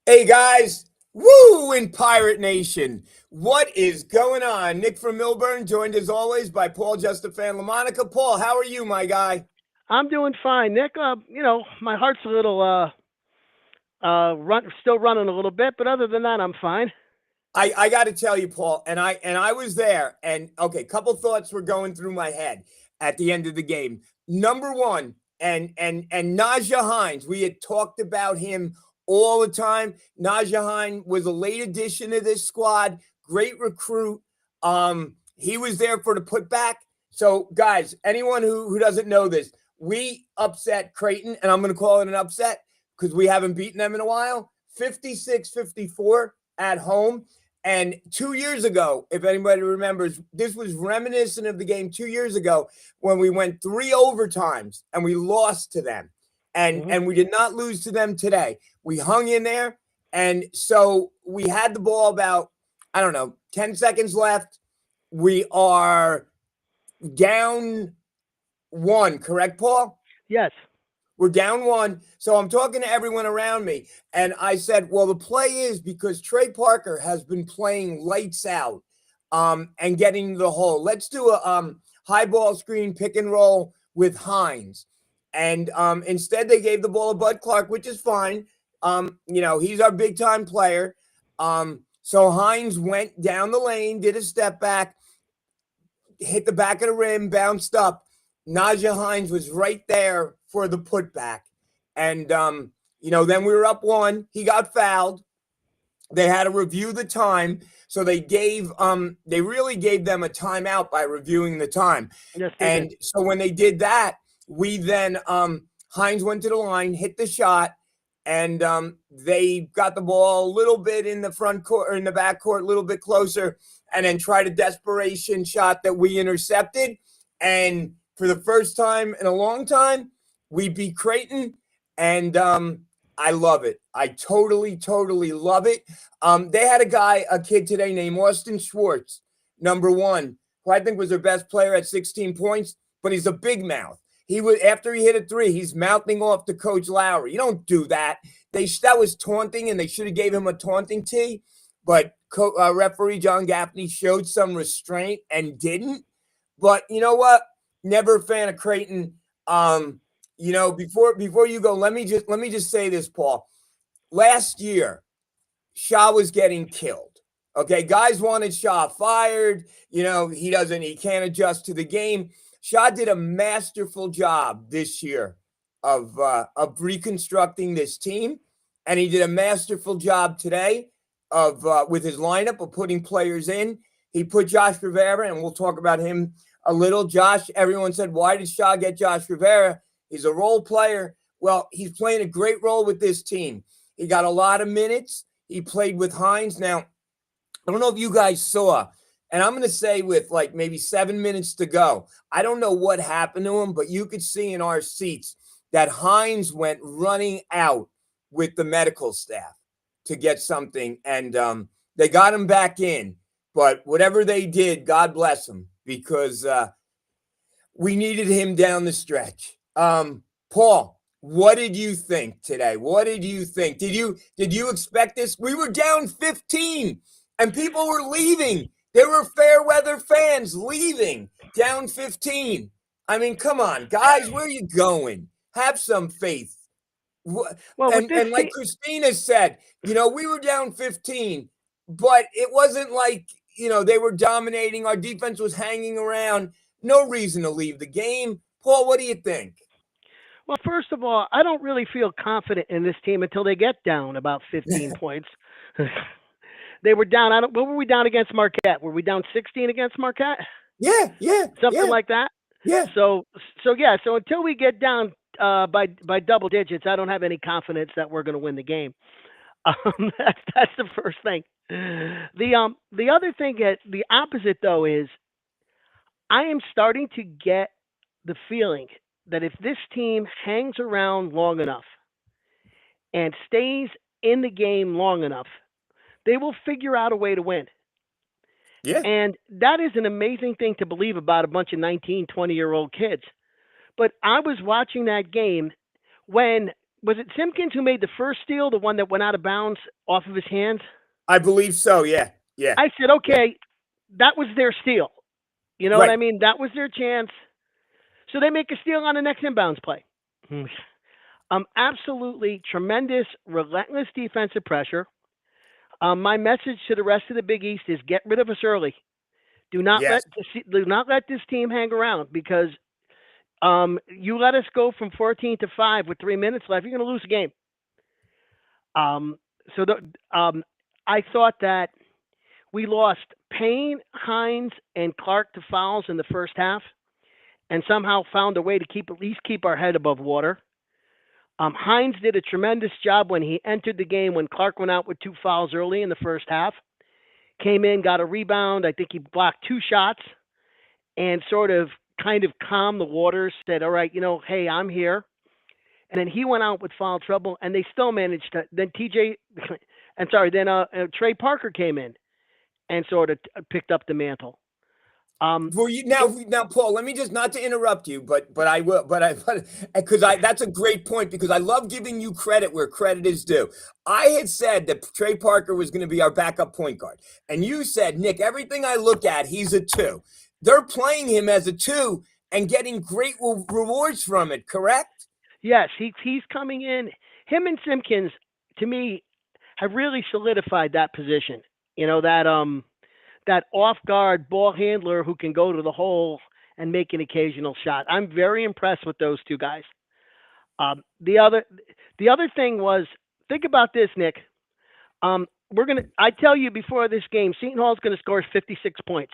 Hey guys, woo in Pirate Nation. What is going on? Nick from Millburn, joined as always by Paul Justafan LaMonica. Paul, how are you, my guy? I'm doing fine, Nick. My heart's a little still running a little bit, but other than that, I'm fine. I got to tell you, Paul, and I was there, and okay, couple thoughts were going through my head at the end of the game. Number one, and Najah Hines, we had talked about him all the time. Najah Hines was a late addition to this squad, great recruit. He was there for the putback. So, guys, anyone who doesn't know this, we upset Creighton, and I'm going to call it an upset because we haven't beaten them in a while. 56-54 at home. And 2 years ago, if anybody remembers, this was reminiscent of the game 2 years ago when we went three overtimes and we lost to them. And hmm and we did not lose to them today. We hung in there. And so we had the ball about, I don't know, 10 seconds left. We are down one, correct, Paul? Yes. We're down one. So I'm talking to everyone around me. And I said, well, the play is because Trey Parker has been playing lights out and getting to the hole. Let's do a high ball screen pick and roll with Hines. And instead, they gave the ball to Bud Clark, which is fine. He's our big time player. So Hines went down the lane, did a step back, hit the back of the rim, bounced up. Najah Hines was right there for the putback. And, then we were up one. He got fouled. They had to review the time. So they really gave them a timeout by reviewing the time. Yes, they did. And so when they did that, we then, Hines went to the line, hit the shot, and they got the ball a little bit in the front court or in the back court, a little bit closer, and then tried a desperation shot that we intercepted. And for the first time in a long time, we beat Creighton, and I love it. I totally, totally love it. They had a kid today named Austin Schwartz, number one, who I think was their best player at 16 points, but he's a big mouth. He was after he hit a three, he's mouthing off to Coach Lowry. You don't do that. That was taunting, and they should have gave him a taunting tee. But referee John Gaffney showed some restraint and didn't. But you know what? Never a fan of Creighton. Before you go, let me just say this, Paul. Last year, Shaw was getting killed. Okay, guys wanted Shaw fired. He can't adjust to the game. Shaw did a masterful job this year of reconstructing this team, and he did a masterful job today of with his lineup of putting players in. He put Josh Rivera, and we'll talk about him a little. Josh, everyone said, why did Shaw get Josh Rivera? He's a role player. Well, he's playing a great role with this team. He got a lot of minutes. He played with Hines. Now, I don't know if you guys saw, and I'm going to say with like maybe 7 minutes to go, I don't know what happened to him, but you could see in our seats that Hines went running out with the medical staff to get something, and they got him back in. But whatever they did, God bless him, because we needed him down the stretch. Paul, what did you think today? What did you think? Did you expect this? We were down 15 and people were leaving. There were fair weather fans leaving down 15. I mean, come on, guys, where are you going? Have some faith. Well, with this And like team, Christina said, we were down 15, but it wasn't like, they were dominating. Our defense was hanging around. No reason to leave the game. Paul, what do you think? well, first of all, I don't really feel confident in this team until they get down about 15 points. They were down. I don't. What were we down against Marquette? Were we down 16 against Marquette? Yeah, yeah, Something yeah, like that. yeah. So so yeah. So until we get down by double digits, I don't have any confidence that we're going to win the game. That's the first thing. The other thing, the opposite though, is I am starting to get the feeling that if this team hangs around long enough and stays in the game long enough, they will figure out a way to win. Yeah. And that is an amazing thing to believe about a bunch of 19, 20-year-old kids. But I was watching that game when was it Simpkins who made the first steal, the one that went out of bounds off of his hands? I believe so. Yeah. Yeah. I said, Yeah. okay, that was their steal. You know what Right. I mean? That was their chance. So they make a steal on the next inbounds play. Absolutely tremendous, relentless defensive pressure. My message to the rest of the Big East is get rid of us early. Do not Yes. let this team hang around because you let us go from 14-5 with 3 minutes left, you're going to lose the game. So I thought that we lost Payne, Hines, and Clark to fouls in the first half, and somehow found a way to at least keep our head above water. Hines did a tremendous job when he entered the game when Clark went out with 2 fouls early in the first half. Came in, got a rebound. I think he blocked 2 shots and sort of kind of calmed the waters, said, all right, hey, I'm here. And then he went out with foul trouble, and they still managed to. Then Trey Parker came in and sort of picked up the mantle. For you now, Paul. Let me just not to interrupt you, but I will, because that's a great point because I love giving you credit where credit is due. I had said that Trey Parker was going to be our backup point guard, and you said, Nick, everything I look at, he's a 2. They're playing him as a 2 and getting great rewards from it. Correct? Yes, he's coming in. Him and Simpkins, to me, have really solidified that position. That off guard ball handler who can go to the hole and make an occasional shot. I'm very impressed with those 2 guys. The other thing was, think about this, Nick. I tell you before this game, Seton Hall's going to score 56 points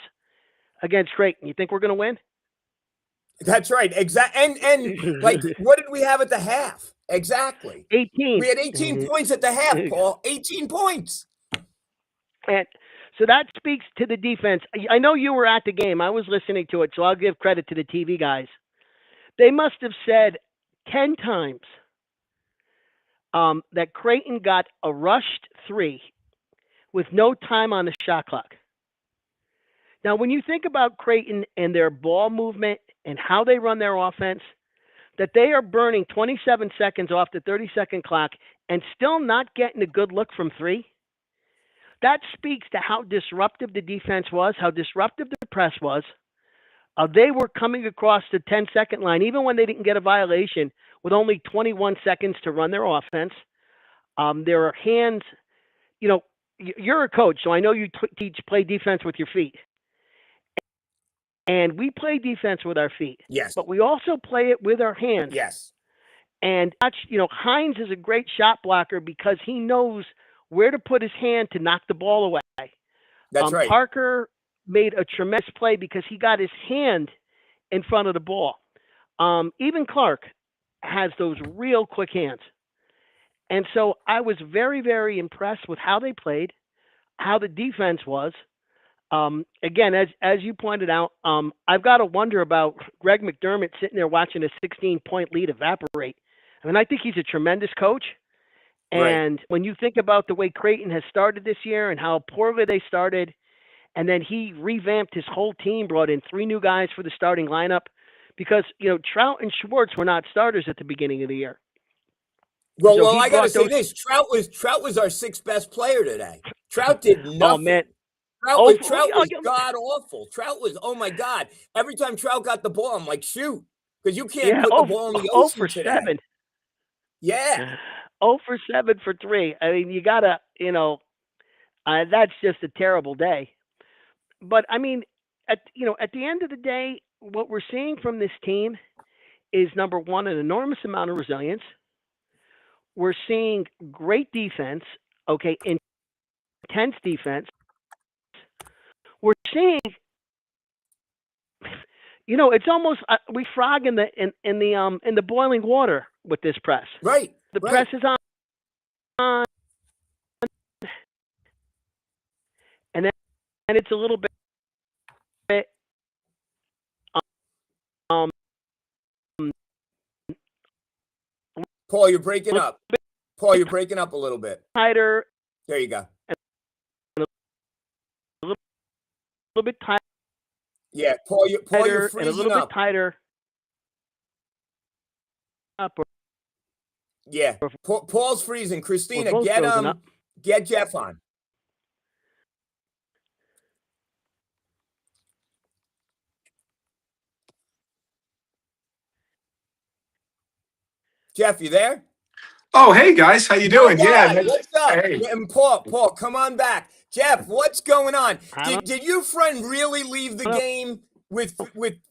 against Creighton. You think we're going to win? That's right. Exactly. And like, what did we have at the half? Exactly. 18. We had 18 points at the half, Paul. 18 points. And so that speaks to the defense. I know you were at the game. I was listening to it, so I'll give credit to the TV guys. They must have said 10 times that Creighton got a rushed 3 with no time on the shot clock. Now, when you think about Creighton and their ball movement and how they run their offense, that they are burning 27 seconds off the 30-second clock and still not getting a good look from 3, that speaks to how disruptive the defense was, how disruptive the press was. They were coming across the 10-second line, even when they didn't get a violation, with only 21 seconds to run their offense. Their hands, you're a coach, so I know you play defense with your feet. And we play defense with our feet. Yes. But we also play it with our hands. Yes. And, Hines is a great shot blocker because he knows where to put his hand to knock the ball away. That's right. Parker made a tremendous play because he got his hand in front of the ball. Even Clark has those real quick hands. And so I was very, very impressed with how they played, how the defense was. Again, as you pointed out, I've got to wonder about Greg McDermott sitting there watching a 16-point lead evaporate. I mean, I think he's a tremendous coach. And right. When you think about the way Creighton has started this year and how poorly they started, and then he revamped his whole team, brought in 3 new guys for the starting lineup because, Trout and Schwartz were not starters at the beginning of the year. Well, I got to say this. Trout was our 6th best player today. Trout did nothing. Oh, man. Trout was god-awful. Trout was, oh, my God. Every time Trout got the ball, I'm like, shoot. Because you can't put the ball in the ocean today. 7. Yeah. 0 for 7 for 3. I mean, you got to, that's just a terrible day. But, I mean, at the end of the day, what we're seeing from this team is, number one, an enormous amount of resilience. We're seeing great defense, intense defense. We're seeing, it's almost we frog in the boiling water with this press. Right. The press is on, and then it's a little bit. Paul, you're breaking up. Paul, you're breaking up a little bit. Tighter. There you go. A little bit tighter. Yeah, Paul, you're freezing and a little up. bit tighter. Up. Yeah. Paul's freezing. Christina, both frozen up. get Jeff on. Jeff, you there? Oh, hey guys, how you doing? Yeah, Yeah, what's up? hey. And Paul, come on back. Jeff, what's going on? I don't Did your friend really leave the know. game with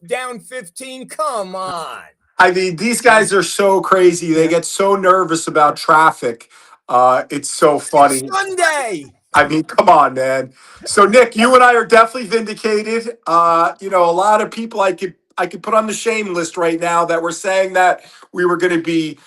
down 15? Come on. I mean, these guys are so crazy. They get so nervous about traffic. It's so funny. It's Sunday. I mean, come on, man. So, Nick, you and I are definitely vindicated. You know, a lot of people I could put on the shame list right now that were saying that we were going to be,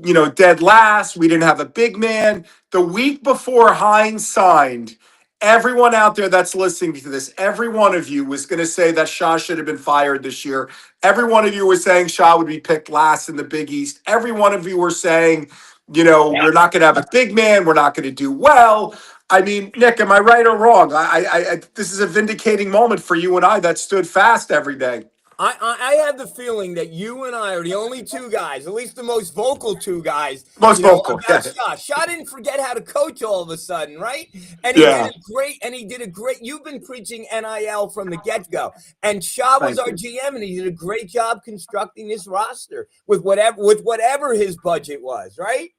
you know, dead last. We didn't have a big man. The week before Hines signed, everyone out there that's listening to this, every one of you was going to say that Shaw should have been fired this year. Every one of you was saying Shaw would be picked last in the Big East. Every one of you were saying, you know, we're not going to have a big man. We're not going to do well. I mean, Nick, am I right or wrong? This is a vindicating moment for you and I that stood fast every day. I have the feeling that you and I are the only two guys, at least the most vocal two guys, Most vocal, about yeah. Shaw. Shaw didn't forget how to coach all of a sudden, right? And Yeah. he did a great. You've been preaching NIL from the get-go, and Shaw was our GM, and he did a great job constructing this roster with whatever his budget was, right?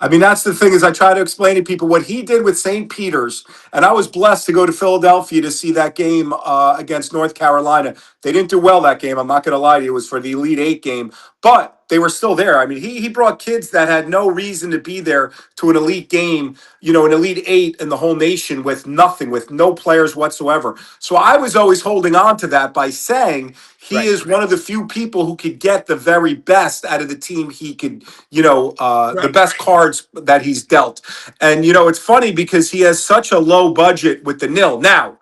I mean, that's the thing is I try to explain to people what he did with St. Peter's. And I was blessed to go to Philadelphia to see that game against North Carolina. They didn't do well that game. I'm not going to lie to you. It was for the Elite Eight game, but they were still there. I mean, he brought kids that had no reason to be there to an elite game, you know, an Elite Eight in the whole nation with nothing, with no players whatsoever. So I was always holding on to that by saying he is one of the few people who could get the very best out of the team he could, you know, the best cards that he's dealt. And, you know, it's funny because he has such a low budget with the nil. Now,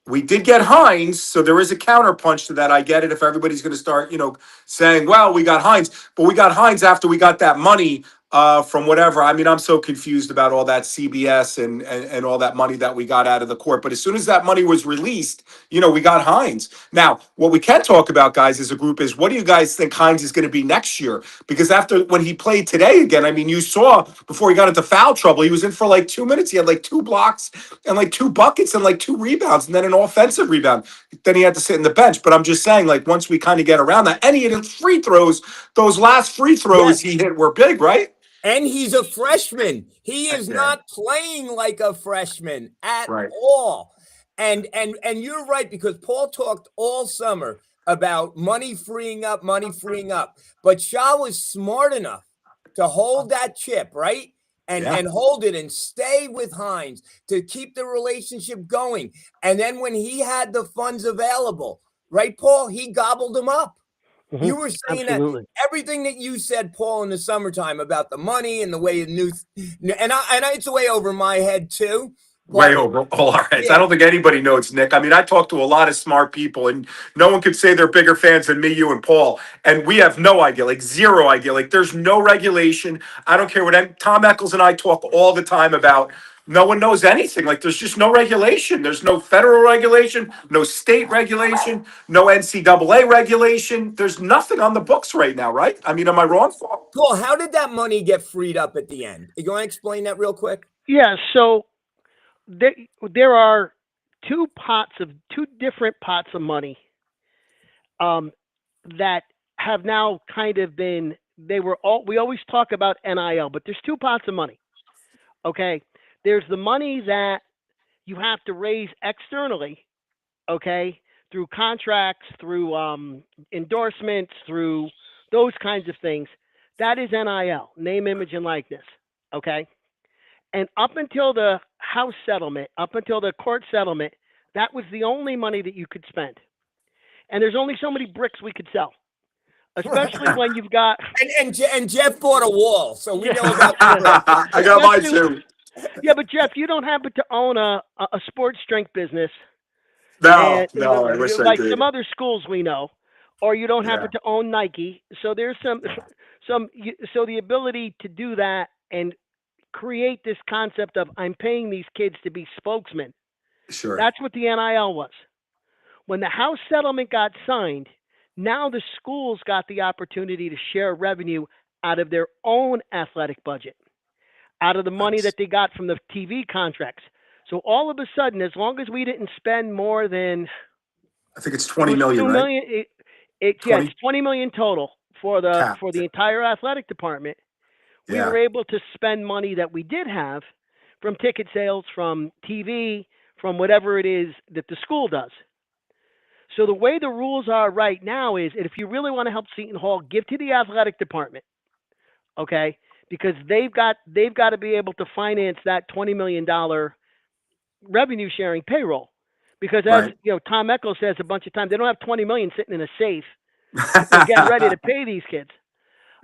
we did get Hines, so there is a counterpunch to that. I get it if everybody's going to start, you know, saying, well, we got Hines, but we got Hines after we got that money from whatever. I mean, I'm so confused about all that CBS and all that money that we got out of the court. But as soon as that money was released, you know, we got Hines. Now, what we can talk about, guys, as a group is what do you guys think Hines is going to be next year? Because after when he played today again, I mean, you saw before he got into foul trouble, he was in for like 2 minutes. He had like 2 blocks and like 2 buckets and like 2 rebounds and then an offensive rebound. Then he had to sit in the bench. But I'm just saying, like, once we kind of get around that, and he hit free throws, those last free throws he hit were big, right? And he's a freshman. He is not playing like a freshman at all. And you're right, because Paul talked all summer about money freeing up. But Shaw was smart enough to hold that chip, right? And hold it and stay with Hines to keep the relationship going. And then when he had the funds available, right, Paul, he gobbled them up. Mm-hmm. You were saying that everything that you said, Paul, in the summertime about the money and the way it knew, and it's way over my head too. Way over all our heads. I don't think anybody knows, Nick. I mean, I talk to a lot of smart people, and no one could say they're bigger fans than me, you, and Paul. And we have no idea, like zero idea. Like there's no regulation. I don't care what Tom Eccles and I talk all the time about. No one knows anything. Like there's just no regulation. There's no federal regulation, no state regulation, no NCAA regulation. There's nothing on the books right now, right? I mean, am I wrong? Paul, how did that money get freed up at the end? You want to explain that real quick? Yeah. So there are two different pots of money that have now kind of been. We always talk about NIL, but there's 2 pots of money. Okay. There's the money that you have to raise externally, okay, through contracts, through endorsements, through those kinds of things. That is NIL, name, image, and likeness, okay? And up until the house settlement, up until the court settlement, that was the only money that you could spend. And there's only so many bricks we could sell. Especially when you've got... And Jeff bought a wall, so we know about that. I got mine too. Yeah, but Jeff, you don't happen to own a sports drink business. No, I wish like I did. some other schools we know, or you don't happen to own Nike. So there's so the ability to do that and create this concept of I'm paying these kids to be spokesmen. Sure. That's what the NIL was. When the house settlement got signed, now the schools got the opportunity to share revenue out of their own athletic budget, out of the money Nice. that they got from the TV contracts. So all of a sudden, as long as we didn't spend more than I think it's it 20 was million, two right? million, it's 20 $20 million total for cap. the entire athletic department. We Yeah. were able to spend money that we did have from ticket sales, from TV, from whatever it is that the school does. So the way the rules are right now is, if you really want to help Seton Hall, give to the athletic department, okay? Because they've got to be able to finance that $20 million revenue sharing payroll. Because as Right. you know, Tom Eccles says a bunch of times, they don't have 20 million sitting in a safe if they're getting ready to pay these kids.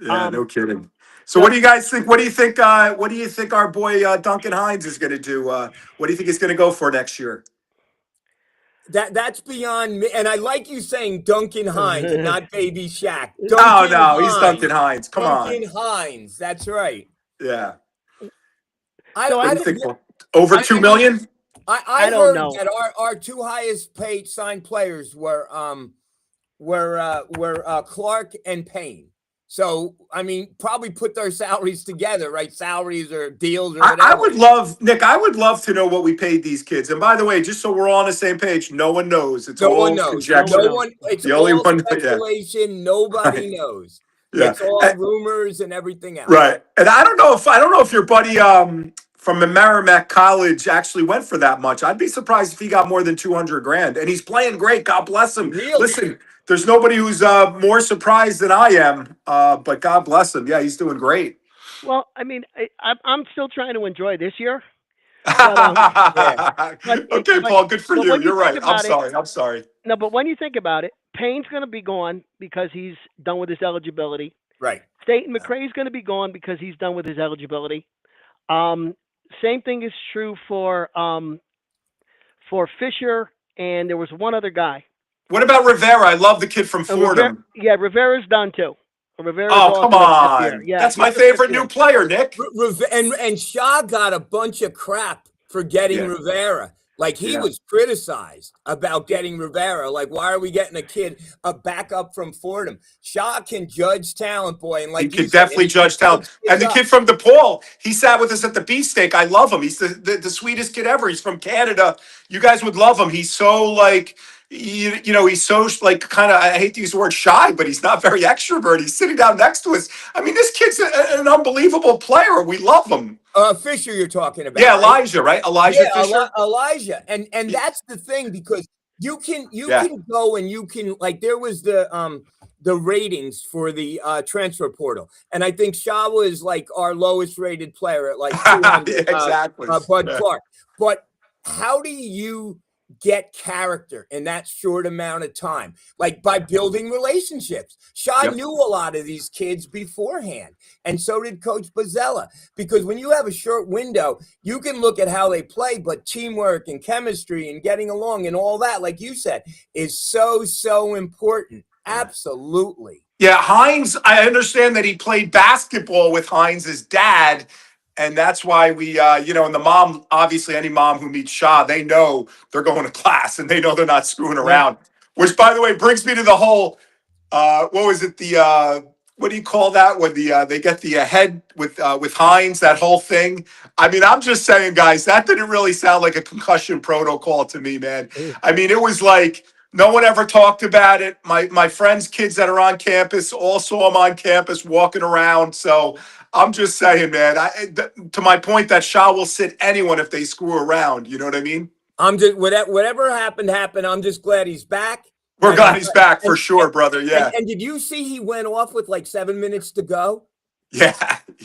Yeah, no kidding. So what So do you guys think? What do you think? What do you think our boy Duncan Hines is going to do? What do you think he's going to go for next year? That's beyond me. And I like you saying Duncan Hines and not Baby Shaq. Oh Duncan no, he's Duncan Hines. Hines. Come on. Duncan Hines. That's right. Yeah. I so What I do you think? Paul? Over I, two I mean million? I I don't heard know. that our two highest paid signed players were Clark and Payne. So I mean, probably put their salaries together, right? Salaries or deals or I whatever. would love, Nick. I would love to know what we paid these kids. And by the way, just so we're all on the same page, no one knows. It's No one all knows. No No one conjecture. knows. one. It's The only all one, yeah, speculation. Nobody right, knows. yeah. It's all rumors and everything else. Right. And I don't know if your buddy from Merrimack College actually went for that much. I'd be surprised if he got more than 200 grand. And he's playing great. God bless him. Really? Listen, there's nobody who's more surprised than I am. But God bless him. Yeah, he's doing great. Well, I mean, I'm still trying to enjoy this year, but Yeah. Okay, Paul, good for but you. when you You're think right. I'm about it, sorry. I'm sorry. no, but when you think about it, Payne's going to be gone because he's done with his eligibility. Right. Staten McRae's going to be gone because he's done with his eligibility. Um, Same thing is true for Fisher, and there was one other guy. What about Rivera? I love the kid from Fordham. Rivera's done too. Rivera's Oh, all come done this year. on. Yeah, That's he my just got favorite new cleared. player, Nick. And Shaw got a bunch of crap for getting Yeah. Rivera. Like he Yeah. was criticized about Yeah. getting Rivera. Like, why are we getting a backup from Fordham? Shaw can judge talent, boy, and He like you could said, definitely he judge talent. picks And kids the up. kid from DePaul, he sat with us at the beefsteak. I love him. He's the sweetest kid ever. He's from Canada. You guys would love him. He's so like, he's so like kind of, I hate to use the word shy, but he's not very extrovert. He's sitting down next to us. I mean, this kid's an unbelievable player. We love him. Fisher, you're talking Yeah, about, right? Elijah, right? Elijah Yeah, Fisher. Elijah, and that's the thing because you Yeah. can go and you can like there was the ratings for the transfer portal, and I think Shaw was like our lowest rated player at like 200. Yeah, exactly. Bud Yeah. Clark, but how do you get character in that short amount of time? Like by building relationships. Shaw Yep. knew a lot of these kids beforehand, and so did Coach Bozzella. Because when you have a short window, you can look at how they play, but teamwork and chemistry and getting along and all that, like you said, is so important. Absolutely. Yeah, Hines, I understand that he played basketball with Hines's dad. And that's why we, and the mom, obviously, any mom who meets Shaw, they know they're going to class and they know they're not screwing Yeah. around. Which, by the way, brings me to the whole, what was it? What do you call that when they get the head with Hines? That whole thing. I mean, I'm just saying, guys, that didn't really sound like a concussion protocol to me, man. I mean, it was like no one ever talked about it. My friends' kids that are on campus all saw him on campus walking around. So I'm just saying, man. To my point, that Shaw will sit anyone if they screw around. You know what I mean? I'm just whatever happened. I'm just glad he's back. We're And glad he's back for and, sure, brother. Yeah, and did you see he went off with like 7 minutes to go? yeah,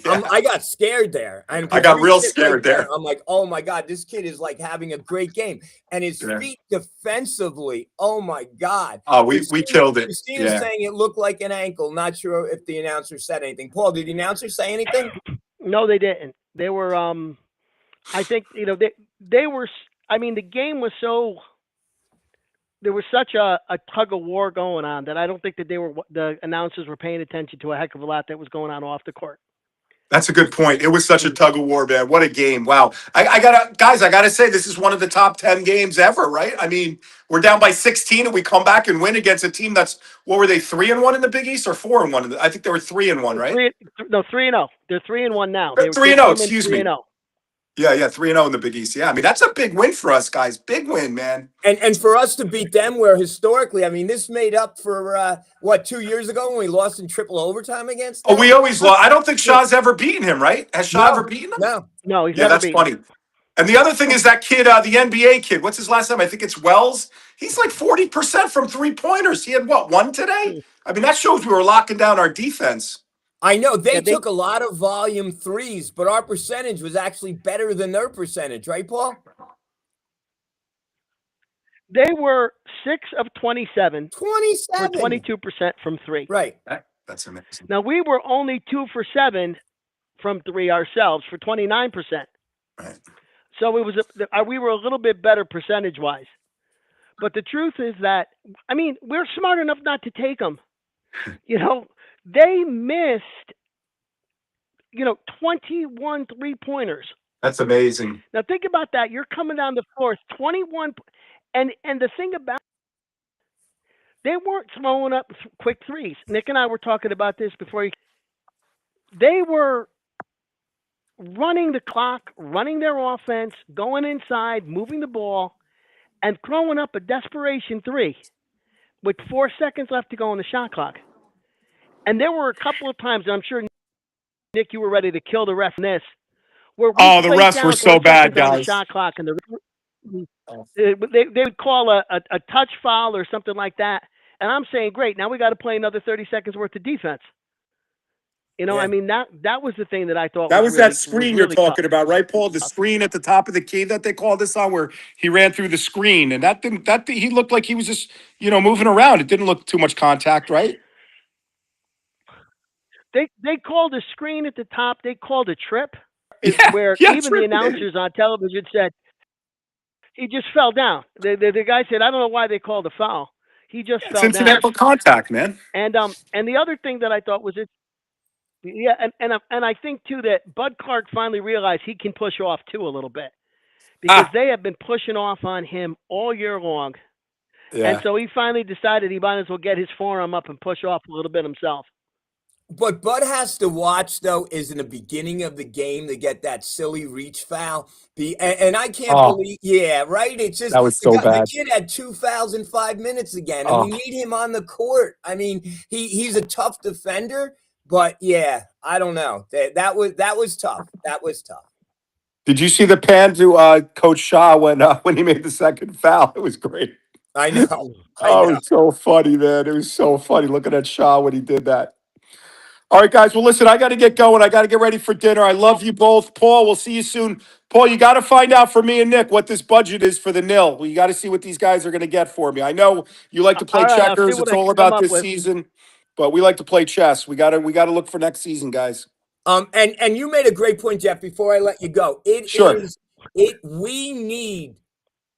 yeah. I got scared there, and I because got we real sit scared there. I'm like, oh my god, this kid is like having a great game, and his Yeah. feet defensively, oh my god. Oh, we killed it. Christina's Yeah. saying it looked like an ankle. Not sure if the announcer said anything. Paul, did the announcer say anything? No, they didn't. They were. I think they were. I mean, the game was so. There was such a tug of war going on that I don't think that the announcers were paying attention to a heck of a lot that was going on off the court. That's a good point. It was such a tug of war, man. What a game. Wow. I gotta say, this is one of the top 10 games ever, right? I mean, we're down by 16 and we come back and win against a team that's, what were they, 3-1 in the Big East or 4-1 I think they were 3-1, right? 3-0. They're 3-1 now. They 3-0, came in excuse me. 3-0. Yeah, 3-0 in the Big East. Yeah, I mean, that's a big win for us, guys. Big win, man. And for us to beat them, where historically, I mean, this made up for 2 years ago when we lost in triple overtime against them? Oh, we always lost. I don't think Shaw's ever beaten him, right? Has Shaw ever beaten him? No, he's Yeah, never that's beaten. funny. And the other thing is that kid, the NBA kid, what's his last name? I think it's Wells. He's like 40% from 3-pointers. He had what, one today? I mean, that shows we were locking down our defense. I know they took a lot of volume threes, but our percentage was actually better than their percentage, right, Paul? They were 6 of 27. 27. For 22% from 3. Right. That's amazing. Now, we were only 2 for 7 from 3 ourselves for 29%. Right. So it was we were a little bit better percentage-wise. But the truth is that, I mean, we're smart enough not to take them. They missed, 21 3-pointers. That's amazing. Now think about that. You're coming down the floor, 21, and the thing about they weren't throwing up quick threes. Nick and I were talking about this before. They were running the clock, running their offense, going inside, moving the ball, and throwing up a desperation 3 with 4 seconds left to go on the shot clock. And there were a couple of times, and I'm sure, Nick, you were ready to kill the ref in this, where we the refs were so bad, guys. On the shot clock, and they would call a touch foul or something like that. And I'm saying, great, now we got to play another 30 seconds worth of defense. I mean, that was the thing that I thought that was really, that screen really you're talking tough. about, right, Paul? The screen at the top of the key that they called this on, where he ran through the screen, and he looked like he was just moving around. It didn't look too much contact, right? They called a screen at the top. They called a trip, where even the announcers on television said he just fell down. The guy said, I don't know why they called a foul. He just fell down. It's incidental contact, man. And the other thing that I thought was and I think too that Bud Clark finally realized he can push off too a little bit, because they have been pushing off on him all year long. Yeah. And so he finally decided he might as well get his forearm up and push off a little bit himself. But Bud has to watch, though, is in the beginning of the game to get that silly reach foul. And I can't believe, right? It's just, that was so bad. The kid had 2 fouls in 5 minutes again, and we need him on the court. I mean, he's a tough defender, but I don't know. That was tough. That was tough. Did you see the pan to Coach Shaw when he made the second foul? It was great. I know. It was so funny, man. It was so funny looking at Shaw when he did that. All right, guys. Well, listen, I got to get going. I got to get ready for dinner. I love you both. Paul, we'll see you soon. Paul, you got to find out for me and Nick what this budget is for the nil. You got to see what these guys are going to get for me. I know you like to play checkers. It's all about this season, but we like to play chess. We got to look for next season, guys. And you made a great point, Jeff, before I let you go. We need,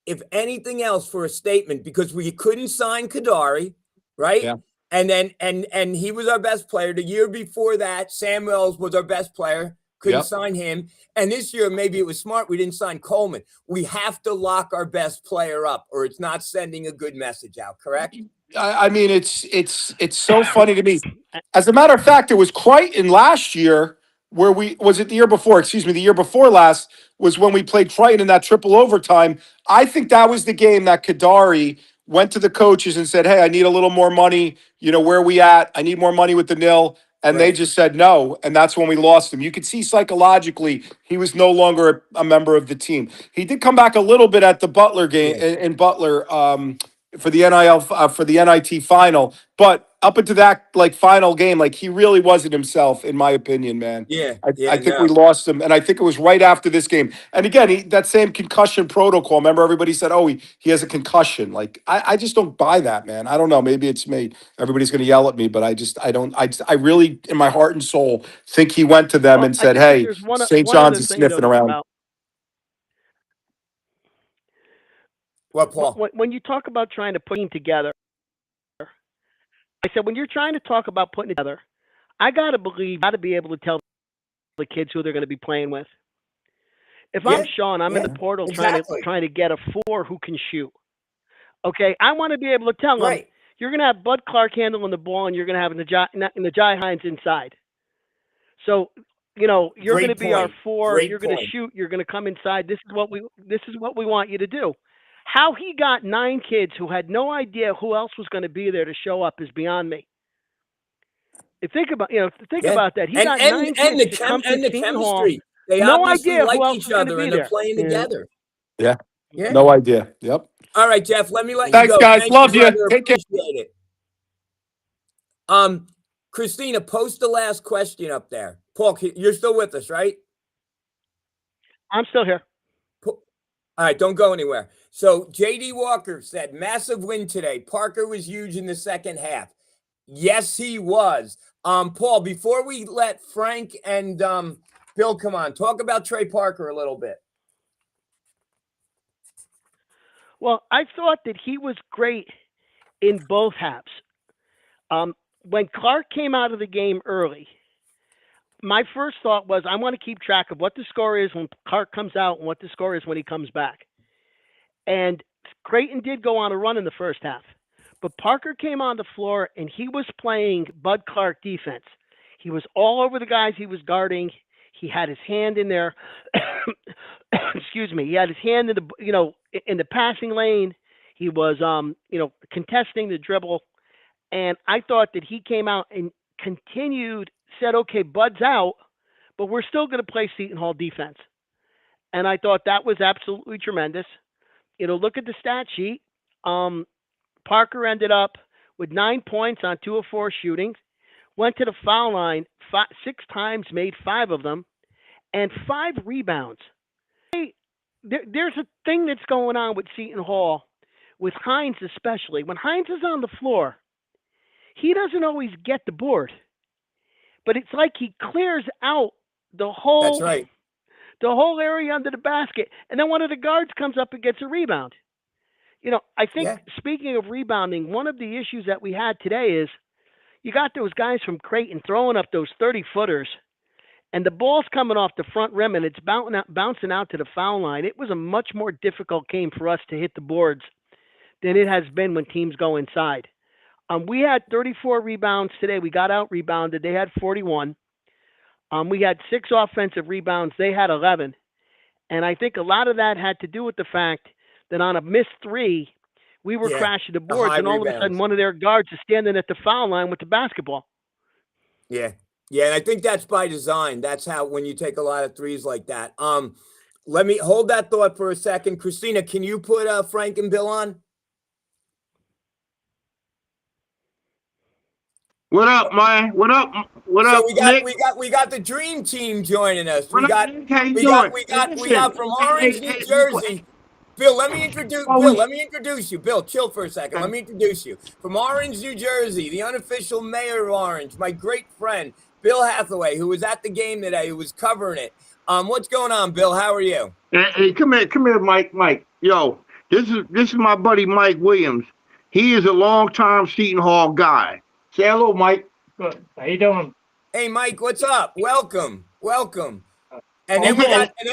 if anything else, for a statement, because we couldn't sign Kadari, right? Yeah. And then and he was our best player. The year before that, Samuels was our best player. Couldn't sign him. And this year, maybe it was smart we didn't sign Coleman. We have to lock our best player up, or it's not sending a good message out, correct? I mean, it's so funny to me. As a matter of fact, it was Crichton last year where the year before? Excuse me, the year before last was when we played Crichton in that triple overtime. I think that was the game that Kadari went to the coaches and said, hey, I need a little more money. Where are we at? I need more money with the nil. And they just said no. And that's when we lost him. You could see psychologically he was no longer a member of the team. He did come back a little bit at the Butler game in Butler for the NIL for the NIT final. But up into that final game, he really wasn't himself, in my opinion, man. I think we lost him, and I think it was right after this game. And again, that same concussion protocol. Remember, everybody said, "Oh, he has a concussion." I just don't buy that, man. I don't know. Maybe it's me. Everybody's going to yell at me, but I don't. I really, in my heart and soul, think he went to them and said, "Hey, St. John's is sniffing around." What, Paul? When you talk about trying to put together, I said, when you're trying to talk about putting it together, I got to believe, got to be able to tell the kids who they're going to be playing with. If Yeah, I'm Sean, I'm in yeah, the portal exactly. trying to get a 4 who can shoot. Okay, I want to be able to tell them Right. you're going to have Bud Clark handling the ball and you're going to have Najai Hines inside. So, you're going to Great be our point. 4. You're Great going to point. shoot. You're going to come inside. This is what we want you to do. How he got 9 kids who had no idea who else was going to be there to show up is beyond me. Think Yeah. about that. He And got and 9 and kids the to come to the Seton Hall, chemistry. They no obviously idea like who else each was going to other be and they're there. playing Yeah. together. Yeah. Yeah. No idea. Yep. All right, Jeff, let me let you Thanks, go. guys. Thank you, Love you. brother. Take care. Appreciate it. Christina, post the last question up there. Paul, you're still with us, right? I'm still here. All right, don't go anywhere. So JD Walker said, massive win today. Parker was huge in the second half. Yes, he was. Paul, before we let Frank and Bill come on, talk about Trey Parker a little bit. Well, I thought that he was great in both halves. When Clark came out of the game early, my first thought was I want to keep track of what the score is when Clark comes out and what the score is when he comes back. And Creighton did go on a run in the first half. But Parker came on the floor and he was playing Bud Clark defense. He was all over the guys he was guarding. He had his hand in there. Excuse me. He had his hand in the passing lane. He was contesting the dribble. And I thought that he came out and said, okay, Bud's out, but we're still going to play Seton Hall defense. And I thought that was absolutely tremendous. Look at the stat sheet. Parker ended up with 9 points on 2 of 4 shooting, went to the foul line 6 times, made 5 of them, and 5 rebounds. There's a thing that's going on with Seton Hall, with Hines especially. When Hines is on the floor, he doesn't always get the board, but it's like he clears out the whole That's right. the whole area under the basket, and then one of the guards comes up and gets a rebound. I think, speaking of rebounding, one of the issues that we had today is you got those guys from Creighton throwing up those 30-footers, and the ball's coming off the front rim, and it's bouncing out to the foul line. It was a much more difficult game for us to hit the boards than it has been when teams go inside. We had 34 rebounds today. We got out-rebounded. They had 41. We had 6 offensive rebounds. They had 11. And I think a lot of that had to do with the fact that on a missed 3, we were crashing the boards, and all of a sudden one of their guards is standing at the foul line with the basketball. Yeah. Yeah, and I think that's by design. That's how, when you take a lot of threes like that. Let me hold that thought for a second. Christina, can you put Frank and Bill on? What up, man? What up? What So up, Nick? we got the dream team joining us. What We up, got Nick? How you doing? we got from Orange, New Jersey. Bill, let me introduce you. Bill, chill for a second. Let me introduce you. From Orange, New Jersey, the unofficial mayor of Orange, my great friend, Bill Hathaway, who was at the game today, who was covering it. What's going on, Bill? How are you? Hey, come here, Mike. Yo, this is my buddy Mike Williams. He is a long-time Seton Hall guy. Say hello, Mike. Good. How you doing? Hey, Mike, what's up? Welcome. And then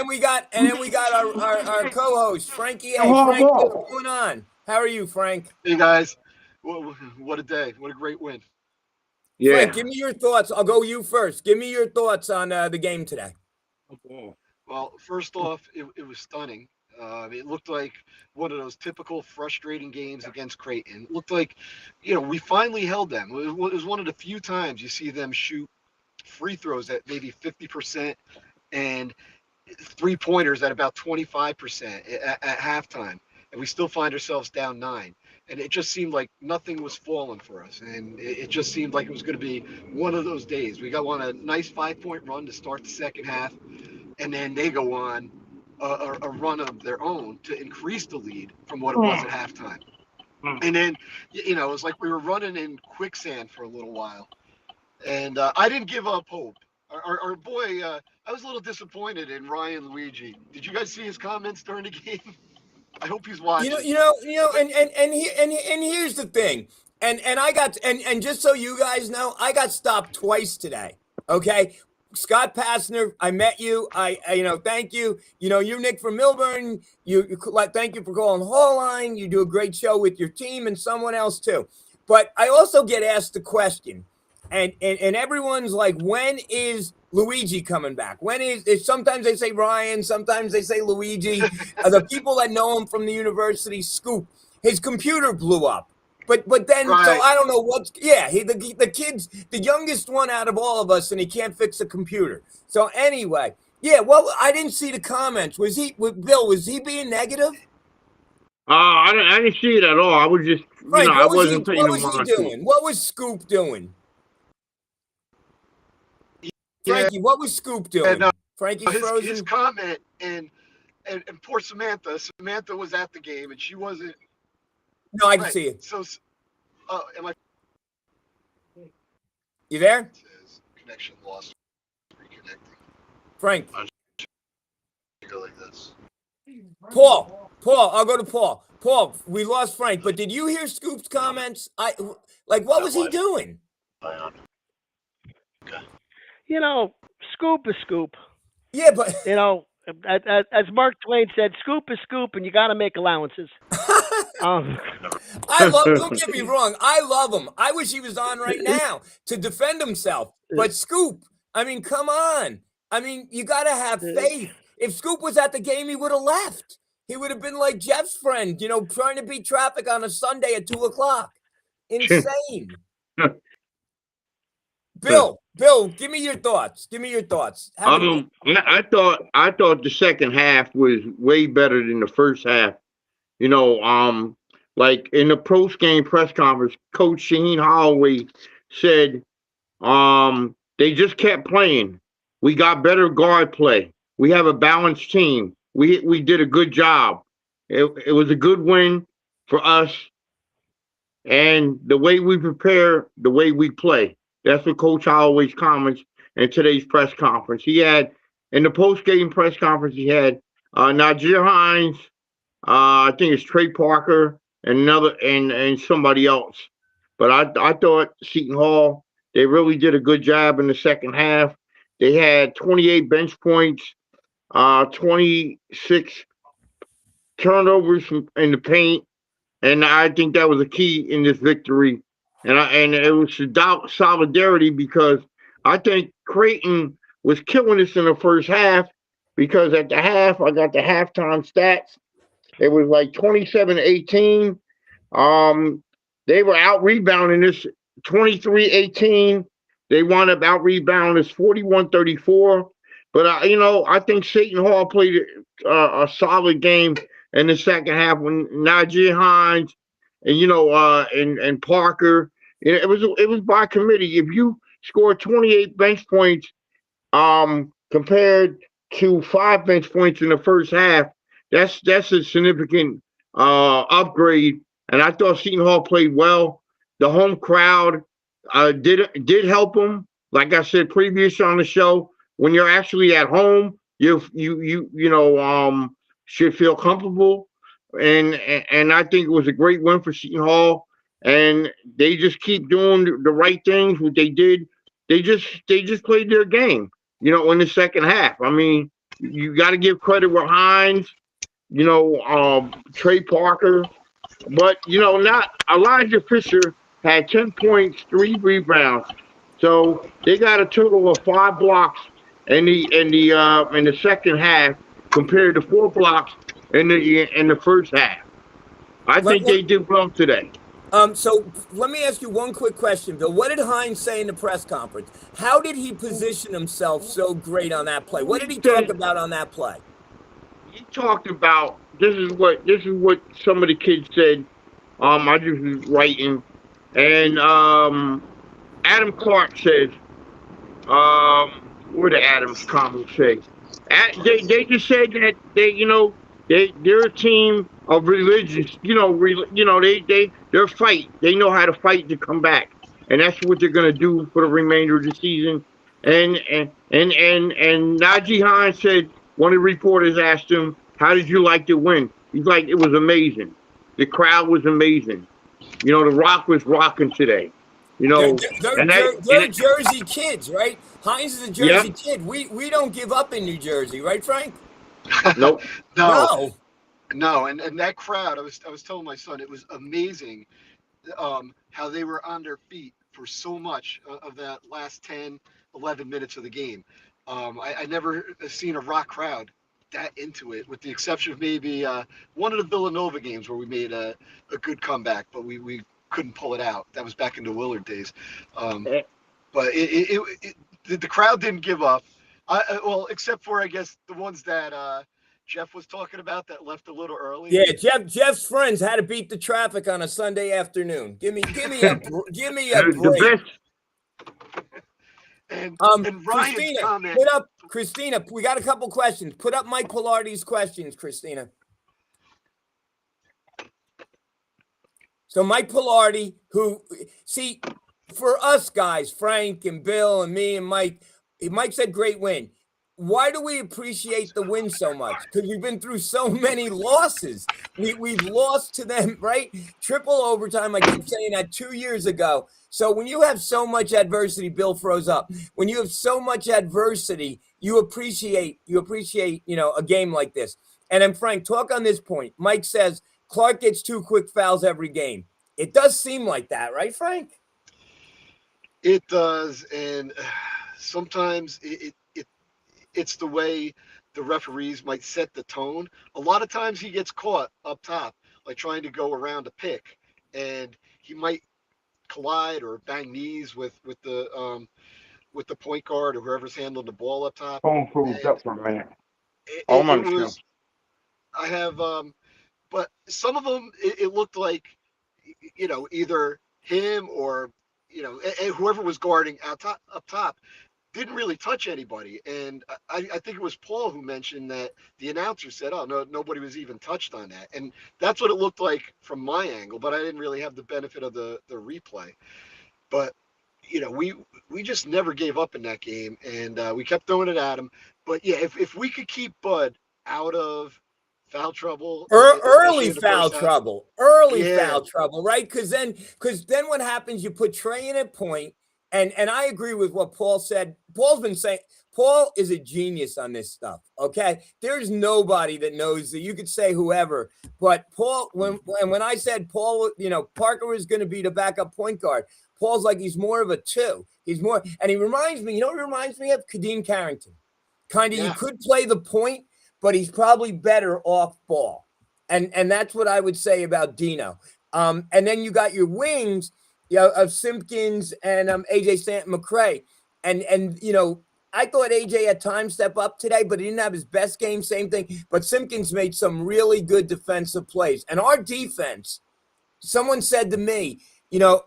we got our co-host, Frankie. Hey, Frank, what's going on? How are you, Frank? Hey guys, what a day! What a great win! Yeah. Frank, give me your thoughts. I'll go you first. Give me your thoughts on the game today. Well, first off, it was stunning. It looked like one of those typical frustrating games against Creighton. It looked like, we finally held them. It was one of the few times you see them shoot free throws at maybe 50% and 3-pointers at about 25% at halftime. And we still find ourselves down 9. And it just seemed like nothing was falling for us. And it just seemed like it was going to be one of those days. We got on a nice 5-point run to start the second half. And then they go on a run of their own to increase the lead from what it was at halftime. And then, it was like we were running in quicksand for a little while. And I didn't give up hope. Our boy, I was a little disappointed in Ryan Luigi. Did you guys see his comments during the game? I hope he's watching. And here's the thing. And I got and just so you guys know, I got stopped twice today. Okay. Scott Passner, I met you. I thank you. You're Nick from Millburn. Thank you for calling Hall Line. You do a great show with your team and someone else too. But I also get asked the question, and everyone's like, when is Luigi coming back? Sometimes they say Ryan, sometimes they say Luigi. The people that know him from the university, Scoop, his computer blew up. But then, Right. So I don't know the kid's the youngest one out of all of us, and he can't fix a computer. So anyway, well, I didn't see the comments. Was he being negative? I didn't see it at all. I was just, Frank, I wasn't paying what was he doing? What was Scoop doing? Frankie, what was Scoop doing? Frankie's frozen. His comment and poor Samantha. Samantha was at the game and she wasn't. No, I can see it. So, am I? You there? Connection lost. Reconnecting. Frank. Go like this. Paul, I'll go to Paul. Paul, we lost Frank, but did you hear Scoop's comments? What was he doing? Okay. Scoop is Scoop. Yeah, but as Mark Twain said, Scoop is Scoop, and you got to make allowances. Don't get me wrong, I love him. I wish he was on right now to defend himself. But Scoop, I mean, come on. I mean, you got to have faith. If Scoop was at the game, he would have left. He would have been like Jeff's friend, trying to beat traffic on a Sunday at 2:00. Insane. Bill, give me your thoughts. I thought the second half was way better than the first half. Like in the post-game press conference, Coach Shaheen Holloway said, they just kept playing. We got better guard play. We have a balanced team. We did a good job. It was a good win for us. And the way we prepare, the way we play. That's what Coach Holloway's comments in today's press conference. He had, in the post-game press conference, he had Najee Hines, I think it's Trey Parker, and somebody else. But I thought Seton Hall, they really did a good job in the second half. They had 28 bench points, 26 turnovers in the paint, and I think that was a key in this victory. And it was solidarity because I think Creighton was killing us in the first half because at the half, I got the halftime stats. It was like 27-18. They were out rebounding this 23-18. They wound up out rebounding this 41-34. But I think Seton Hall played a solid game in the second half when Najee Hines and Parker. It was by committee. If you score 28 bench points, compared to 5 bench points in the first half, that's a significant upgrade. And I thought Seton Hall played well. The home crowd did help them. Like I said previous on the show, when you're actually at home, you should feel comfortable. And I think it was a great win for Seton Hall. And they just keep doing the right things. What they did, they just played their game. In the second half. I mean, you got to give credit with Hines, Trey Parker, but not Elijah Fisher had 10 points, 3 rebounds. So they got a total of 5 blocks in the second half compared to 4 blocks in the first half. I think they did well today. So let me ask you one quick question, Bill. What did Hines say in the press conference? How did he position himself so great on that play? What did he talk about on that play? He talked about this is what some of the kids said. I just was writing, and Adam Clark says, what did Adam's comment say? They just said that they're a team of religious, they're fight. They know how to fight to come back, and that's what they're gonna do for the remainder of the season. And Najee Hines said, one of the reporters asked him, "How did you like the win?" He's like, "It was amazing. The crowd was amazing. The Rock was rocking today." You They're, know, they're, and they're, that and they're Jersey kids, right? Hines is a yeah, Jersey kid. We don't give up in New Jersey, right, Frank? nope. No, No. no, and that crowd, I was telling my son, it was amazing how they were on their feet for so much of that last 10, 11 minutes of the game. I never seen a rock crowd that into it, with the exception of maybe one of the Villanova games where we made a good comeback, but we couldn't pull it out. That was back in the Willard days. Um, Eh, but the crowd didn't give up. Well, except for, I guess, the ones that Jeff was talking about that left a little early. Yeah, Jeff's friends had to beat the traffic on a Sunday afternoon. Give me a the break. best. And Ryan's Christina, comment. Christina, we got a couple questions. Put up Mike Pilardi's questions, Christina. So Mike Pilardi, see, for us guys, Frank and Bill and me and Mike said great win. Why do we appreciate the win so much? Because we've been through so many losses. We've lost to them, right? Triple overtime. I keep saying that 2 years ago. So when you have so much adversity, Bill froze up. When you have so much adversity, you appreciate, a game like this. And then Frank, talk on this point. Mike says Clark gets 2 quick fouls every game. It does seem like that, right, Frank? It does, and sometimes it's the way the referees might set the tone. A lot of times he gets caught up top, like trying to go around a pick, and he might collide or bang knees with the point guard or whoever's handling the ball up top. Phone froze And up for a minute. it, Oh, it, I'm it understand. was I have but some of them it looked like either him or whoever was guarding up top didn't really touch anybody. And I think it was Paul who mentioned that the announcer said, "Oh no, nobody was even touched on that," and that's what it looked like from my angle. But I didn't really have the benefit of the replay. But we just never gave up in that game, and we kept throwing it at him. But yeah, if we could keep Bud out of foul trouble, especially Early in the foul first half, trouble, yeah, right? Because then what happens? You put Trey in at point, and I agree with what Paul said. Paul's been saying Paul is a genius on this stuff. Okay, there's nobody that knows that. You could say whoever, but Paul, when I said Paul, Parker was going to be the backup point guard. Paul's like he's more of a 2. He's more, and he reminds me. You know, what he reminds me of Kadeem Carrington. Kind of, you yeah, could play the point, but he's probably better off ball. And that's what I would say about Dino. And then you got your wings, of Simpkins and AJ Stanton McCray. And I thought AJ had time step up today, but he didn't have his best game. Same thing. But Simpkins made some really good defensive plays. And our defense, someone said to me,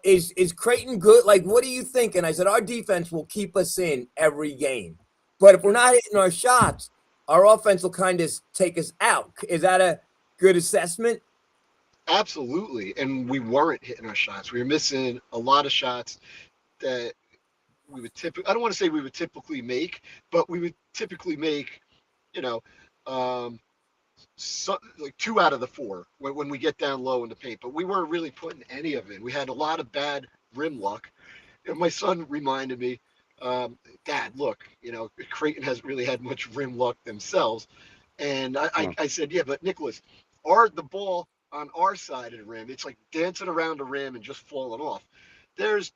is Creighton good? Like, what do you think? And I said, our defense will keep us in every game. But if we're not hitting our shots, our offense will kind of take us out. Is that a good assessment? absolutely. And we weren't hitting our shots. We were missing a lot of shots that we would typically. I don't want to say we would typically make, but we would typically make, you know, um, like 2 out of the 4 when we get down low in the paint. But we weren't really putting any of it. We had a lot of bad rim luck. My son reminded me, Dad, look, Creighton hasn't really had much rim luck themselves. And I said, yeah, but Nicholas, the ball on our side of the rim, it's like dancing around the rim and just falling off. There's,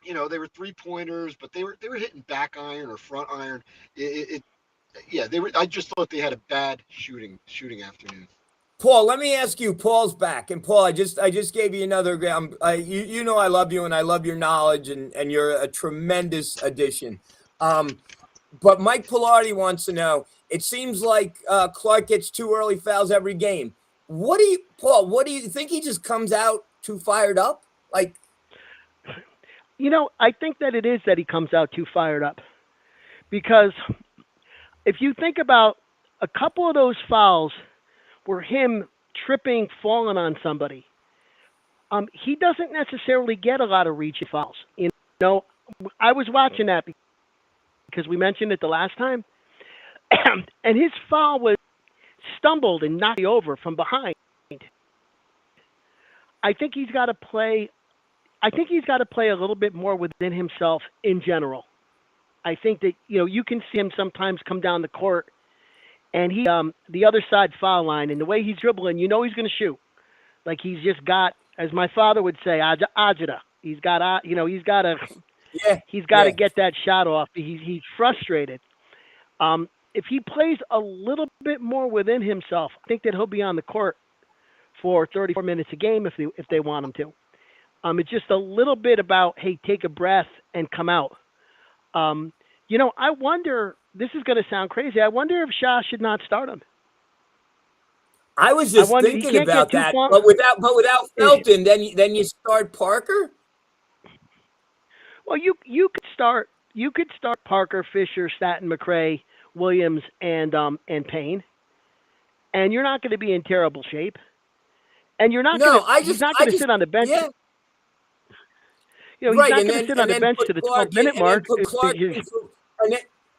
they were 3-pointers, but they were hitting back iron or front iron. Yeah, they were. I just thought they had a bad shooting afternoon. Paul, let me ask you. Paul's back, and Paul, I just gave you another. I love you, and I love your knowledge, and you're a tremendous addition. But Mike Pilardi wants to know. It seems like Clark gets 2 early fouls every game. Paul? What do you think? He just comes out too fired up? Like, I think that it is that he comes out too fired up, because if you think about a couple of those fouls were him tripping, falling on somebody. He doesn't necessarily get a lot of reach fouls. I was watching that because we mentioned it the last time, and his foul was stumbled and knocked over from behind. I think he's got to play I think he's got to play a little bit more within himself in general. I think that you can see him sometimes come down the court and he the other side foul line and the way he's dribbling, he's going to shoot. Like he's just got, as my father would say, agita. He's got Yeah, he's got to get that shot off. He's frustrated. If he plays a little bit more within himself, I think that he'll be on the court for 34 minutes a game if they want him to. It's just a little bit about, hey, take a breath and come out. I wonder. This is going to sound crazy. I wonder if Shah should not start him. I was just thinking about that, but without Felton, then you start Parker. Well, you could start Parker, Fisher, Staten, McRae, Williams, and Payne, and you're not going to be in terrible shape. And you're not he's not going to sit on the bench. Yeah. He's not going to sit on the bench to the 12-minute mark.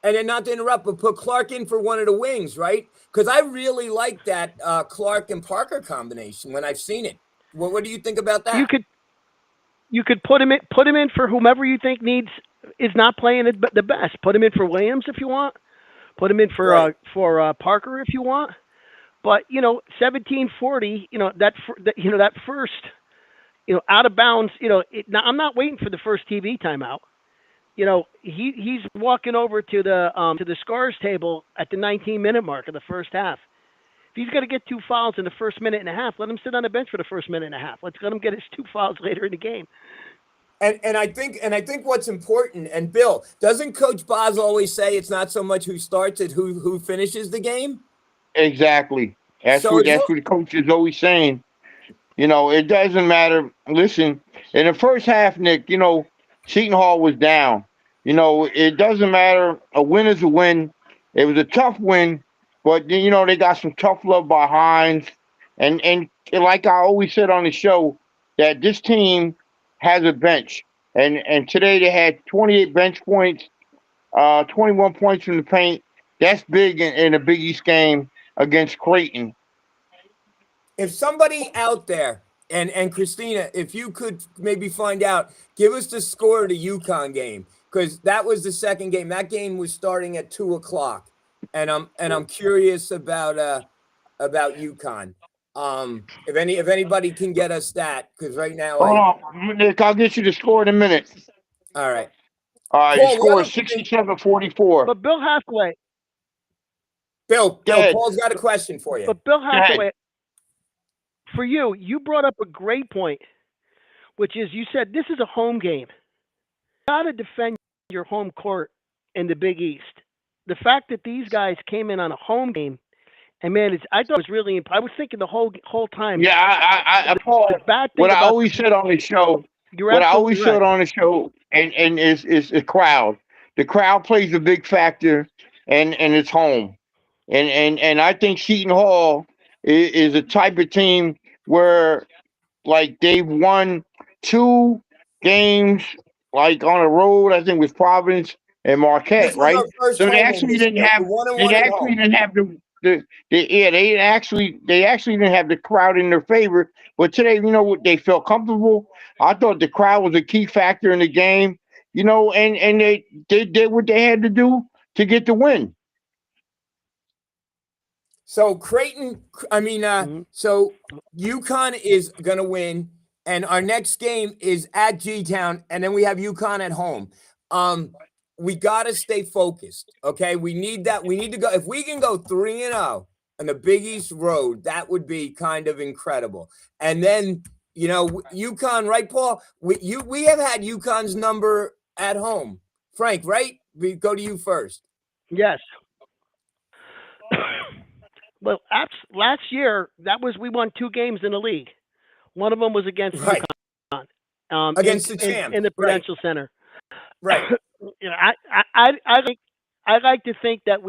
And then not to interrupt, but put Clark in for one of the wings, right? Because I really like that Clark and Parker combination when I've seen it. What do you think about that? You could put him in for whomever you think is not playing the best. Put him in for Williams if you want. Put him in for Parker if you want. But 1740, that first, out of bounds. Now I'm not waiting for the first TV timeout. He's walking over to the scores table at the 19-minute mark of the first half. If he's going to get 2 fouls in the first minute and a half, let him sit on the bench for the first minute and a half. Let's let him get his 2 fouls later in the game. And I think what's important, and Bill, doesn't Coach Boz always say it's not so much who starts, it's who finishes the game? Exactly. That's what the coach is always saying. It doesn't matter. Listen, in the first half, Nick, Seton Hall was down. It doesn't matter. A win is a win. It was a tough win, but they got some tough love by Hines. And like I always said on the show, that this team has a bench. And today they had 28 bench points, 21 points from the paint. That's big in a Big East game against Creighton. If somebody out there, and Christina, if you could maybe find out, give us the score of the UConn game, because that was the second game. That game was starting at 2:00, and I'm curious about UConn. If anybody can get us that, because right now, hold on, Nick, I'll get you the score in a minute. All right. Paul, the score is 67-44. But Bill Hathaway. Bill, Paul's got a question for you. But Bill Hathaway, for you brought up a great point, which is you said this is a home game. You got to defend your home court in the Big East. The fact that these guys came in on a home game, and man, I thought it was really. I was thinking the whole time. Yeah, Paul. What I always said on the show. And is the crowd. The crowd plays a big factor, and it's home. And I think Seton Hall is a type of team where, like, they've won 2 games, like, on the road, I think with Providence and Marquette, right? So they actually didn't have they actually didn't have the crowd in their favor. But today, they felt comfortable. I thought the crowd was a key factor in the game, and they did what they had to do to get the win. So Creighton, so UConn is going to win, and our next game is at G-Town, and then we have UConn at home. We got to stay focused, okay? We need that. We need to go. If we can go 3-0 on the Big East road, that would be kind of incredible. And then, UConn, right, Paul? We have had UConn's number at home. Frank, right? We go to you first. Yes. Well, last year, we won 2 games in the league. One of them was against UConn. Against the champ. In the Prudential Center. Right. I like to think that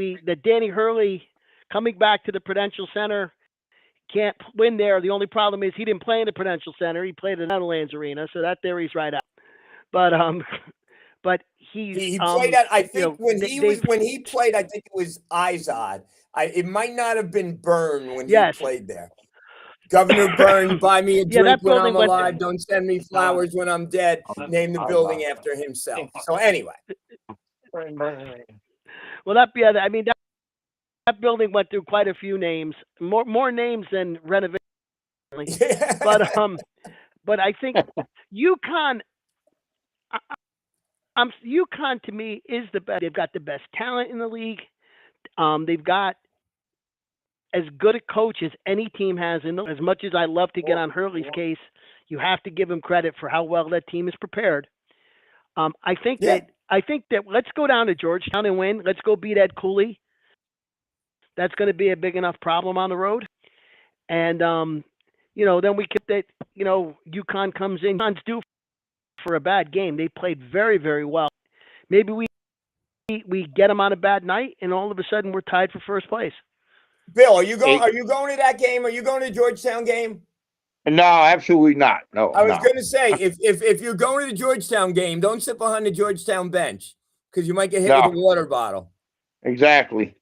Danny Hurley coming back to the Prudential Center can't win there. The only problem is he didn't play in the Prudential Center. He played in the Meadowlands Arena, so that thery's right out. But he played at, I think when he played, I think it was Izod. It might not have been Byrne when he played there. Governor Byrne, buy me a Yeah, drink that when building I'm went. alive. Don't send me flowers when I'm dead. Name the building after himself. So anyway, Well, I mean, that building went through quite a few names, more names than renovation. But but I think UConn, UConn to me is the best. They've got the best talent in the league. They've got as good a coach as any team has. And as much as I love to get on Hurley's case, you have to give him credit for how well that team is prepared. I think yeah. that let's go down to Georgetown and win. Let's go beat Ed Cooley. That's going to be a big enough problem on the road. And then we get that. UConn comes in. UConn's due for a bad game. They played very, very well. Maybe we get them on a bad night, and all of a sudden we're tied for first place. Bill, are you going? Are you going to that game? Are you going to the Georgetown game? No, absolutely not. No, I was no. going to say, if you're going to the Georgetown game, don't sit behind the Georgetown bench because you might get hit with a water bottle. Exactly.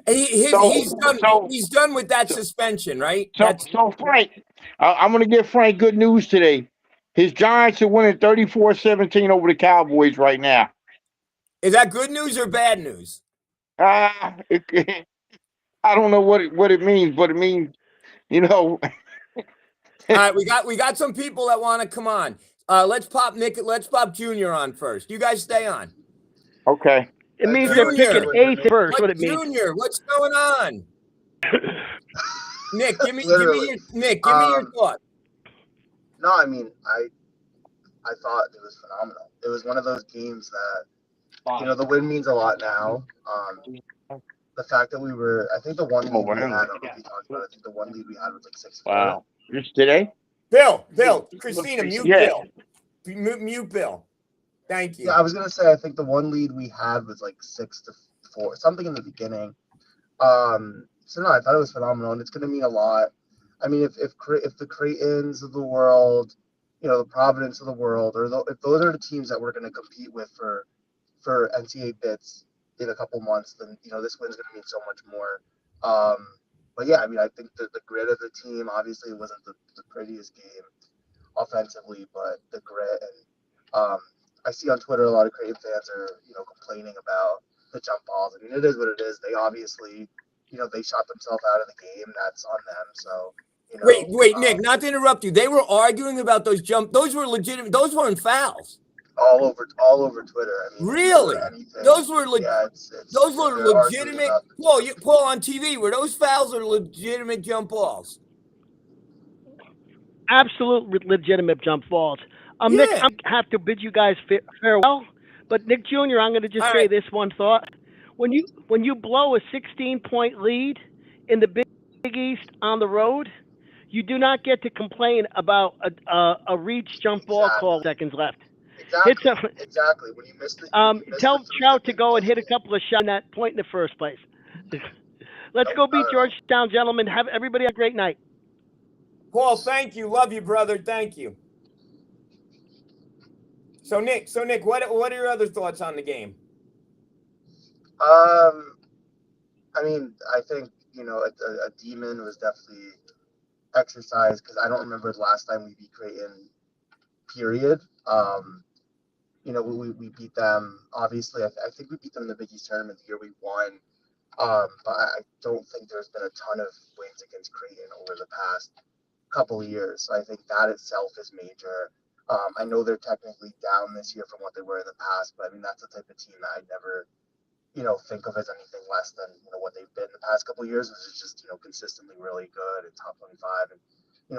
He's done with that suspension, right? So Frank, I'm going to give Frank good news today. His Giants are winning 34-17 over the Cowboys right now. Is that good news or bad news? I don't know what it means, but it means, All right, we got some people that want to come on. Let's pop Junior on first. You guys stay on. Okay. It means Junior, they're picking eighth first. What it means. Junior, what's going on? Nick, give me your thought. No, I mean, I thought it was phenomenal. It was one of those games that, the win means a lot now. The fact that I think the one lead we had, I don't know if you talked about it, I think the one lead we had was like 6-4. Wow. Just today? Bill, Christina, mute Bill. Mute Bill. Thank you. Yeah, I was going to say, I think the one lead we had was like 6-4, something in the beginning. So no, I thought it was phenomenal, and it's going to mean a lot. I mean, if the Creightons of the world, the Providence of the world, or if those are the teams that we're going to compete with for NCAA bids in a couple months, then this win's going to mean so much more. But yeah, I mean, I think that the grit of the team, obviously it wasn't the prettiest game offensively, but the grit, and I see on Twitter a lot of Creighton fans are complaining about the jump balls. I mean, it is what it is. They obviously they shot themselves out of the game. That's on them. So wait, Nick, not to interrupt you. They were arguing about those those were legitimate. Those weren't fouls. All over Twitter. I mean, really? Those were those were legitimate. Paul on TV. Were those fouls or legitimate jump balls? Absolute legitimate jump balls. Nick, I have to bid you guys farewell. But Nick Jr., I'm going to just say this one thought: when you blow a 16-point lead in the Big East on the road, you do not get to complain about a reach jump ball call seconds left. Exactly. When you miss tell Trout to go and hit a couple of shots in that point in the first place. Let's go beat Georgetown, gentlemen. Have everybody have a great night. Paul, thank you. Love you, brother. Thank you. So Nick, what are your other thoughts on the game? I mean, I think a demon was definitely exercised because I don't remember the last time we beat Creighton. Period. We beat them. Obviously, I think we beat them in the Big East tournament the year we won. But I don't think there's been a ton of wins against Creighton over the past couple of years. So I think that itself is major. I know they're technically down this year from what they were in the past, but I mean, that's the type of team that I'd never, think of as anything less than, what they've been the past couple of years, which is just, consistently really good and top 25 and,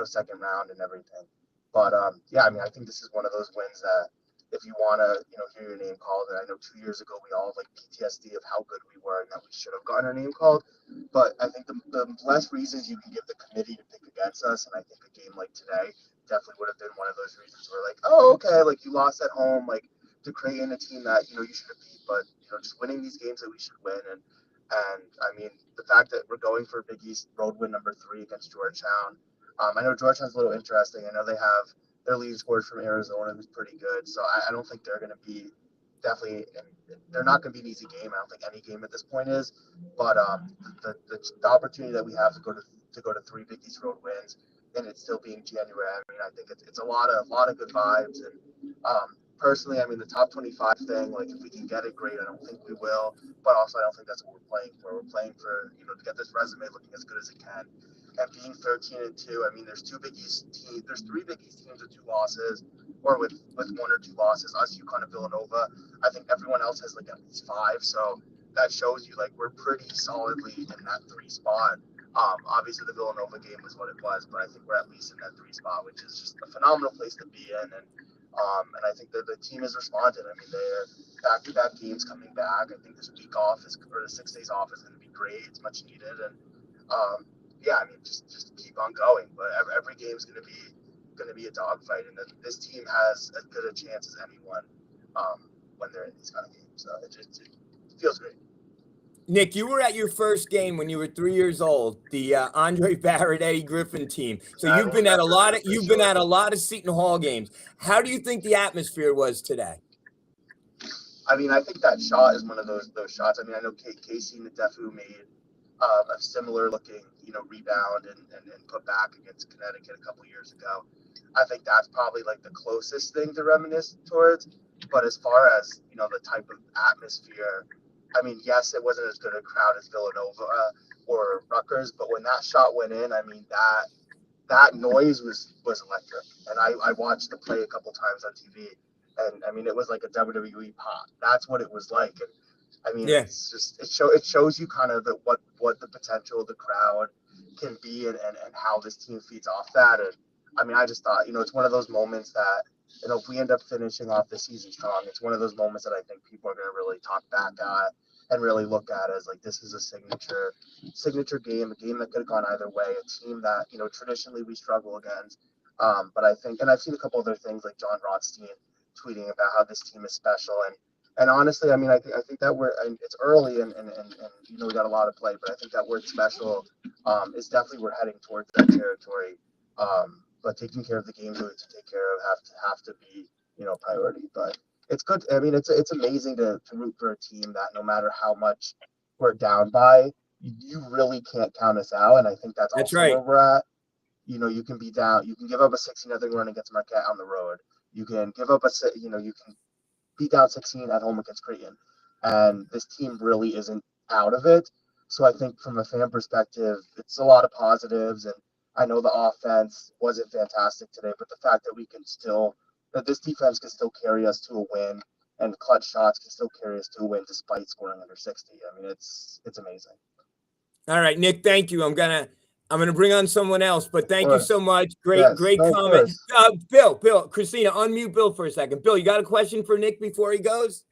second round and everything. But, yeah, I mean, I think this is one of those wins that if you want to, hear your name called, and I know 2 years ago we all have like PTSD of how good we were and that we should have gotten our name called. But I think the less reasons you can give the committee to pick against us, and I think a game like today definitely would have been one of those reasons where like, oh, okay, like you lost at home, like to Creighton, a team that you should have beat, but just winning these games that we should win, and I mean the fact that we're going for Big East road win number 3 against Georgetown. I know Georgetown's a little interesting. I know they have their lead scored from Arizona, who's pretty good, so I don't think they're going to be they're not going to be an easy game. I don't think any game at this point is, but the opportunity that we have to go to to go to 3 Big East road wins, and it's still being January. I mean, I think it's a lot of good vibes. And personally, I mean, the top 25 thing, like if we can get it, great. I don't think we will, but also I don't think that's what we're playing for. We're playing for, to get this resume looking as good as it can. And being 13-2, I mean, there's 3 Big East teams with 2 losses, or with 1 or 2 losses. Us, UConn, and Villanova. I think everyone else has like at least 5. So that shows you like we're pretty solidly in that 3 spot. Obviously the Villanova game was what it was, but I think we're at least in that 3 spot, which is just a phenomenal place to be in. And I think that the team has responded. I mean, they're back-to-back games coming back. I think this week off or the 6 days off is going to be great. It's much needed. And yeah, I mean, just keep on going. But every game is going to be a dogfight, and this team has as good a chance as anyone when they're in these kind of games. So it feels great. Nick, you were at your first game when you were 3 years old, the Andre Barrett, Eddie Griffin team. So you've been at a lot of Seton Hall games. How do you think the atmosphere was today? I mean, I think that shot is one of those shots. I mean, I know Casey Nadefu made a similar looking, rebound and put back against Connecticut a couple years ago. I think that's probably like the closest thing to reminisce towards. But as far as, the type of atmosphere, I mean, yes, it wasn't as good a crowd as Villanova or Rutgers, but when that shot went in, I mean, that noise was electric. And I watched the play a couple times on TV, and I mean, it was like a WWE pop. That's what it was like. And I mean, yeah. It's just it shows you kind of what the potential of the crowd can be, and how this team feeds off that. And I mean, I just thought, it's one of those moments that, if we end up finishing off the season strong, it's one of those moments that I think people are going to really talk back at and really look at as like, this is a signature game, a game that could have gone either way, a team that, traditionally we struggle against. But I think, and I've seen a couple other things like John Rothstein tweeting about how this team is special. And honestly, I mean, I think that it's early and we got a lot to play, but I think that word special is definitely, we're heading towards that territory. But taking care of the games we have to take care of have to be, priority. But it's good. I mean, it's amazing to root for a team that no matter how much we're down by, you really can't count us out. And I think that's also right. where we're at. You can be down. You can give up a 16-0 run against Marquette on the road. You can give up you can beat down 16 at home against Creighton. And this team really isn't out of it. So I think from a fan perspective, it's a lot of positives. And I know the offense wasn't fantastic today, but the fact that this defense can still carry us to a win, and clutch shots can still carry us to a win despite scoring under 60. I mean, it's amazing. All right, Nick, thank you. I'm gonna bring on someone else, but thank you so much. Great comment. Bill, Christina, unmute Bill for a second. Bill, you got a question for Nick before he goes?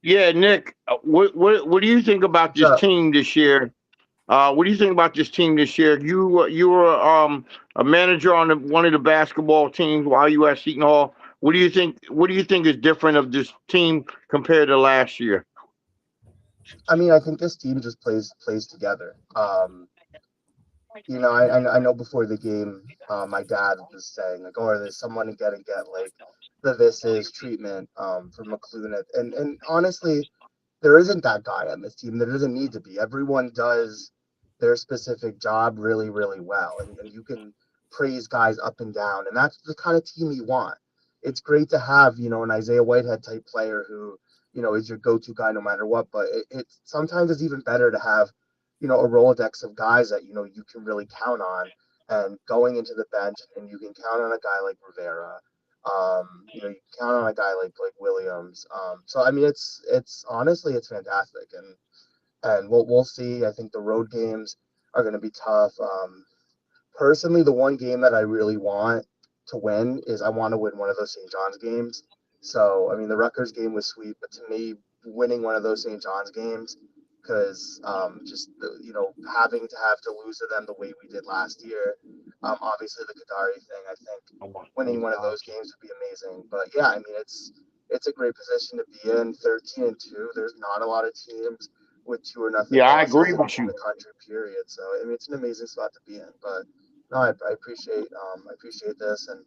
Yeah, Nick, what do you think about this team this year? What do you think about this team this year? You were a manager on one of the basketball teams while you were at Seton Hall. What do you think is different of this team compared to last year? I mean, I think this team just plays together. I know before the game, my dad was saying like, "Oh, there's someone to get like the this is treatment for McLuhan," and honestly, there isn't that guy on this team. There doesn't need to be. Everyone does their specific job really, really well, and you can praise guys up and down, and that's the kind of team you want. It's great to have an Isaiah Whitehead type player who is your go-to guy no matter what, but it's sometimes it's even better to have a Rolodex of guys that you can really count on, and going into the bench, and you can count on a guy like Rivera. You can count on a guy like Williams. So I mean, it's honestly, it's fantastic, and we'll see. I think the road games are going to be tough. Personally, the one game that I really want to win is I want to win one of those St. John's games. So I mean, the Rutgers game was sweet, but to me, winning one of those St. John's games, because just having to lose to them the way we did last year, obviously the Kadari thing, I think winning one of those games would be amazing. But yeah, I mean, it's a great position to be in. 13-2, there's not a lot of teams with 2-0 I agree with you. in the country, period. So I mean, it's an amazing spot to be in. But no, I appreciate this, and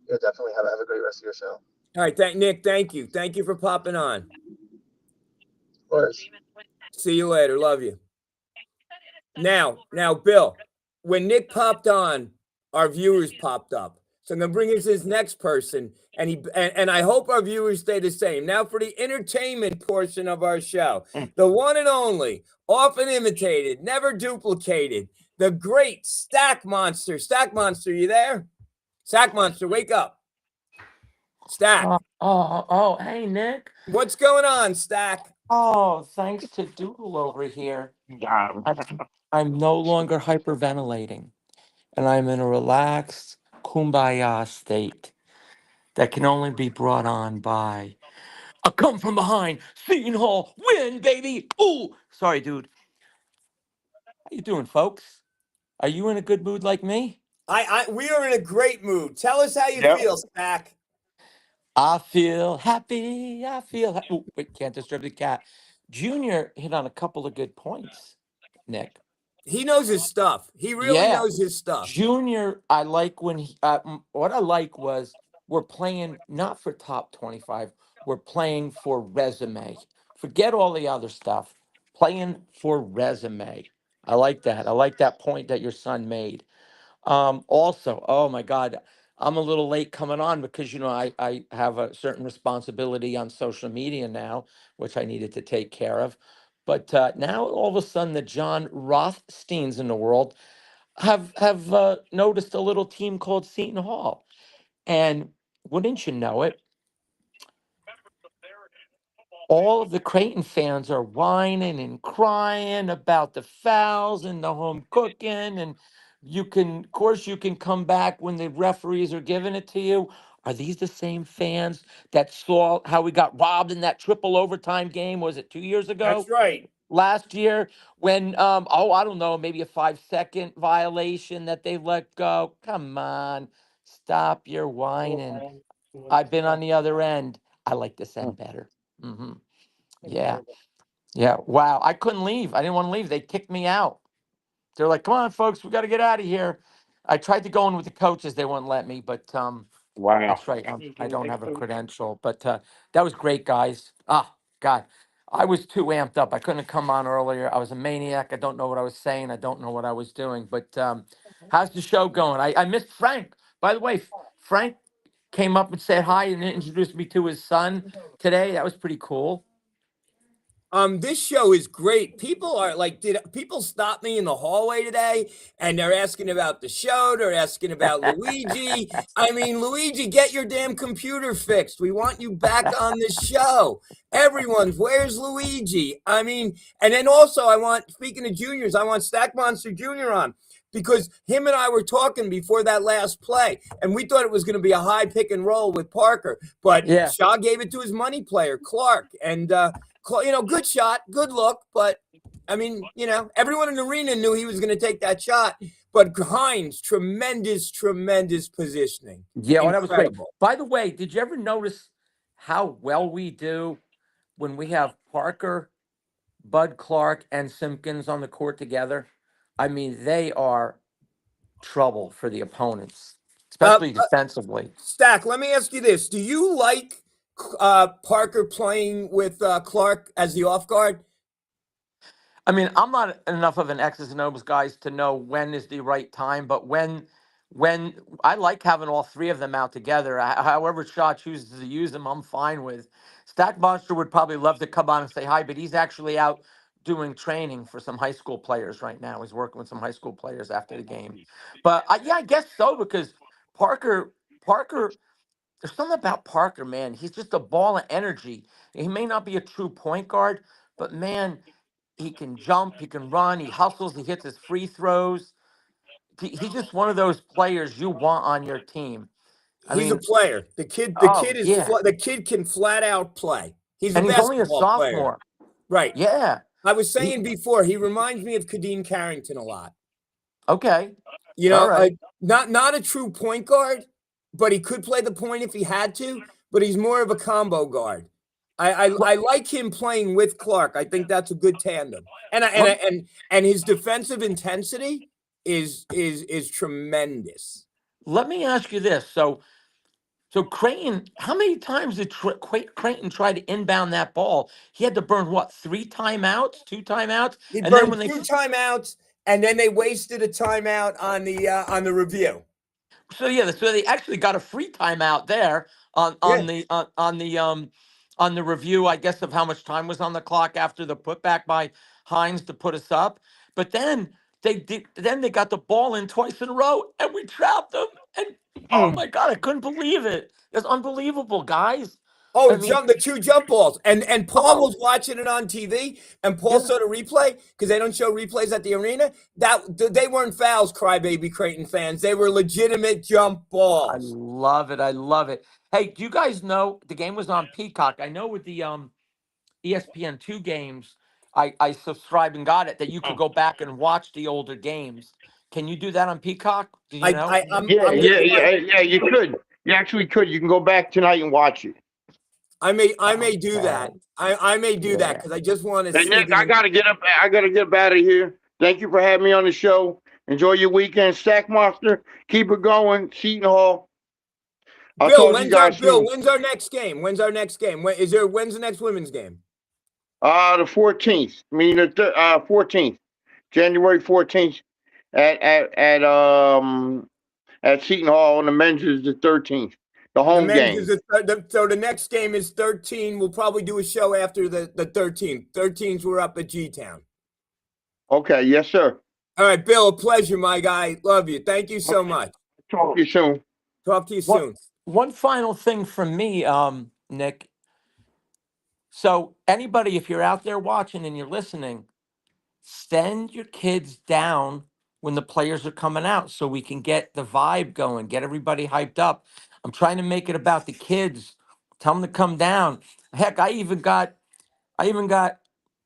definitely have a great rest of your show. All right, Nick, thank you for popping on. Of course. See you later. Love you. Now, Bill, when Nick popped on, our viewers popped up. So I'm gonna bring us his next person, and I hope our viewers stay the same. Now for the entertainment portion of our show, the one and only, often imitated, never duplicated, the great Stack Monster. Stack Monster, you there? Stack Monster, wake up. Stack, Hey, Nick. what's going on, Stack? Oh, thanks to Doodle over here. I'm no longer hyperventilating, and I'm in a relaxed kumbaya state that can only be brought on by a come from behind Seton Hall win, baby. Ooh, sorry, dude. How you doing, folks? Are you in a good mood like me? We are in a great mood. Tell us how you Yep. feel, Stack. I feel happy. Ooh, wait, can't disturb the cat. Junior hit on a couple of good points, Nick. He knows his stuff. He really Yeah. knows his stuff. Junior, I like when what I like was we're playing not for top 25, we're playing for resume. Forget all the other stuff. Playing for resume. I like that. I like that point that your son made. Also, oh my God, I'm a little late coming on because I have a certain responsibility on social media now, which I needed to take care of. But now all of a sudden the John Rothsteins in the world have noticed a little team called Seton Hall, and wouldn't you know it, all of the Creighton fans are whining and crying about the fouls and the home cooking, and of course, you can come back when the referees are giving it to you. Are these the same fans that saw how we got robbed in that triple overtime game? Was it 2 years ago? That's right. Last year when I don't know, maybe a 5-second violation that they let go. Come on, stop your whining. I've been on the other end. I like this end better. Hmm. Yeah. Yeah. Wow. I couldn't leave. I didn't want to leave. They kicked me out. They're like, come on, folks, we got to get out of here. I tried to go in with the coaches. They wouldn't let me, but Wow. that's right. I don't have a credential, but that was great, guys. Ah, God, I was too amped up. I couldn't have come on earlier. I was a maniac. I don't know what I was saying. I don't know what I was doing. But how's the show going? I missed Frank. By the way, Frank came up and said hi and introduced me to his son today. That was pretty cool. This show is great. People are like, did people stop me in the hallway today and they're asking about the show? They're asking about Luigi. I mean, Luigi, get your damn computer fixed. We want you back on the show. Everyone's, where's Luigi? I mean, and then also, speaking of juniors, I want Stack Monster Jr. on because him and I were talking before that last play, and we thought it was going to be a high pick and roll with Parker, but Yeah. Shaw gave it to his money player, Clark, and good shot, good look, but I mean, everyone in the arena knew he was going to take that shot. But Hines, tremendous positioning. Yeah, well, that was great. Incredible. By the way, did you ever notice how well we do when we have Parker, Bud Clark, and Simpkins on the court together? I mean, they are trouble for the opponents, especially defensively. Stack, let me ask you this: do you like Parker playing with Clark as the off guard? I mean, I'm not enough of an X's and O's guys to know when is the right time, but when I like having all three of them out together. However Shaw chooses to use them, I'm fine with. Stack Monster would probably love to come on and say hi, but he's actually out doing training for some high school players right now. He's working with some high school players after the game. But yeah, I guess so because Parker, there's something about Parker, man. He's just a ball of energy. He may not be a true point guard, but man, he can jump, he can run, he hustles, he hits his free throws. He's just one of those players you want on your team. I He's a mean, player. The kid oh is yeah, the kid can flat out play. He's a and he's only a basketball player, sophomore. right? Yeah. I was saying before, he reminds me of Kadeem Carrington a lot. Okay. You All know, right. not a true point guard, but he could play the point if he had to. But he's more of a combo guard. I like him playing with Clark. I think that's a good tandem, and his defensive intensity is tremendous. Let me ask you this. So Creighton, how many times did Creighton try to inbound that ball? He had to burn what, 3 timeouts, 2 timeouts, He and then burned when they 2 timeouts, and then they wasted a timeout on the review. So yeah, so they actually got a free timeout there on Yeah. on the review, I guess, of how much time was on the clock after the putback by Hines to put us up. But then they got the ball in twice in a row, and we trapped them. And oh Mm. my god, I couldn't believe it. It's unbelievable, guys. Oh, I mean, the two jump balls, and Paul oh was watching it on TV, and Paul yeah, saw the replay because they don't show replays at the arena. They weren't fouls, crybaby Creighton fans. They were legitimate jump I balls. love it. I love it. Hey, do you guys know the game was on Peacock? I know with the ESPN2 games, I subscribed and got it that you could go back and watch the older games. Can you do that on Peacock? Do you know? Yeah, I'm gonna yeah, try. yeah. You could. You actually could. You can go back tonight and watch it. I may do that. Okay. I may do that Yeah. because I just want to Hey, sneak Nick, it I in. gotta get up. I gotta get up out of here. Thank you for having me on the show. Enjoy your weekend, Stack Monster. Keep it going, Seton Hall. I'll talk to you guys Bill? soon. When's our next game? When's our next game? When's the next women's game? The 14th. I mean the 14th, January 14th, at Seton Hall, and the men's is the 13th. The The home men's is game. so the next game is 13. We'll probably do a show after the 13th. 13th, we're up at G Town. Okay, yes, sir. All right, Bill, a pleasure, my guy. Love you. Thank you so much. Talk to you soon. Talk to you What soon. one final thing from me, Nick. So anybody, if you're out there watching and you're listening, send your kids down when the players are coming out so we can get the vibe going, get everybody hyped up. I'm trying to make it about the kids. Tell them to come down. Heck, I even got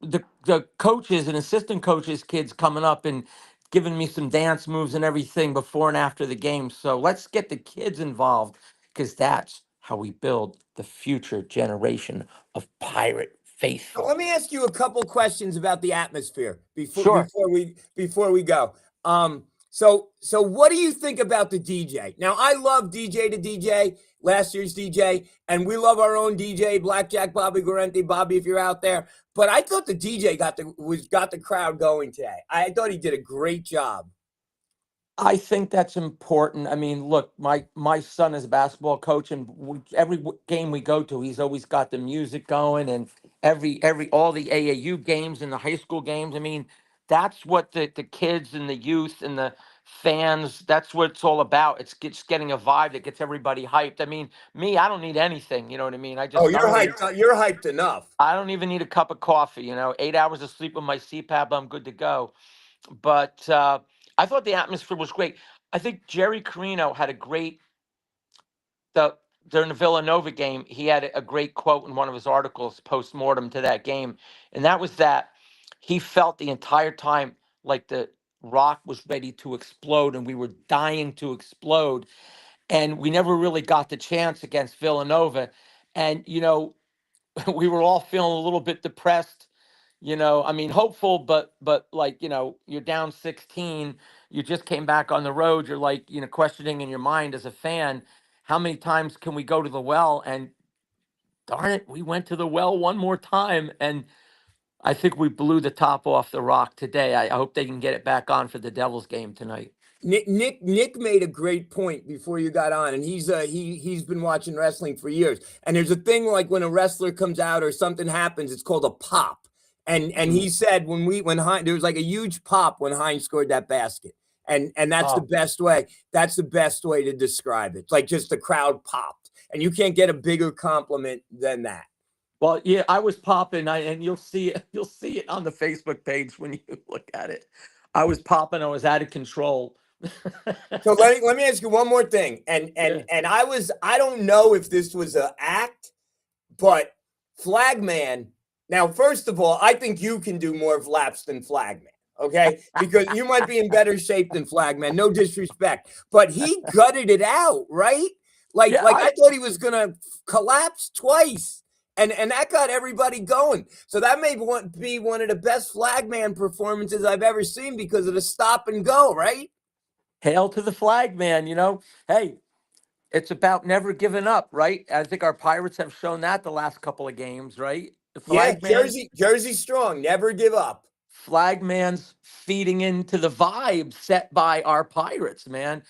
the coaches and assistant coaches kids coming up and giving me some dance moves and everything before and after the game. So let's get the kids involved because that's how we build the future generation of pirate Let faithful. me ask you a couple questions about the atmosphere Sure. before we go. So what do you think about the DJ? Now, I love DJ to DJ, last year's DJ, and we love our own DJ, Blackjack Bobby Guarente. Bobby, if you're out there, but I thought the DJ got the crowd going today. I thought he did a great job. I think that's important. I mean, look, my son is a basketball coach, and every game we go to, he's always got the music going, and every all the AAU games and the high school games. I mean, that's what the kids and the youth and the fans. That's what it's all about. It's just getting a vibe that gets everybody hyped. I mean, me, I don't need anything. You know what I mean? Oh, I don't even You're hyped enough. I don't even need a cup of coffee. 8 hours of sleep with my CPAP, I'm good to go. But I thought the atmosphere was great. I think Jerry Carino had a great the during the Villanova game. He had a great quote in one of his articles post mortem to that game, and that was that he felt the entire time like the rock was ready to explode, and we were dying to explode, and we never really got the chance against Villanova, and we were all feeling a little bit depressed. I mean, hopeful, but like, you're down 16, you just came back on the road, you're like, questioning in your mind as a fan, how many times can we go to the well? And darn it, we went to the well one more time, and I think we blew the top off the rock today. I hope they can get it back on for the Devils game tonight. Nick made a great point before you got on, and he's been watching wrestling for years. And there's a thing like when a wrestler comes out or something happens, it's called a pop. And Mm. he said when Hines, there was like a huge pop when Hines scored that basket. And that's the Oh, best way. That's the best way to describe it. It's like just the crowd popped, and you can't get a bigger compliment than that. well, yeah, I was popping, and you'll see it. You'll see it on the Facebook page when you look at it. I was popping. I was out of control. So let me ask you one more thing. Yeah. And I don't know if this was an act, but Flagman. Now, first of all, I think you can do more laps than Flagman. Okay, because you might be in better shape than Flagman. No disrespect, but he gutted it out, right? Yeah, Like I thought he was gonna collapse twice, and that got everybody going. So that may be one of the best Flagman performances I've ever seen because of the stop and go, right? hail to the flag, man. Hey, it's about never giving up, right? I think our Pirates have shown that the last couple of games, right? The Yeah, flag man, Jersey strong, never give up. Flagman's feeding into the vibe set by our Pirates, man.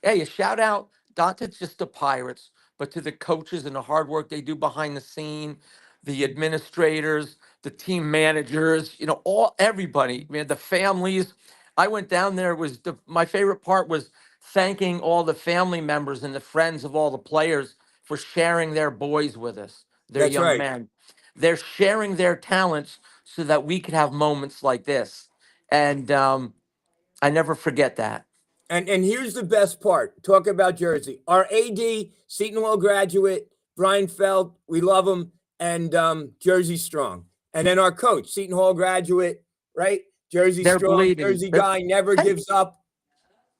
Hey, a shout out not to just the Pirates, but to the coaches and the hard work they do behind the scene, the administrators, the team managers, all everybody, man, the families. I went down there. Was my favorite part was thanking all the family members and the friends of all the players for sharing their boys with us, their That's young right. men. They're sharing their talents so that we could have moments like this. And I never forget that. And here's the best part. Talk about Jersey. Our AD, Seton Hall graduate, Brian Feld, we love him, and Jersey strong. And then our coach, Seton Hall graduate, right? Jersey They're strong, bleeding. Jersey guy, never Hey, gives up.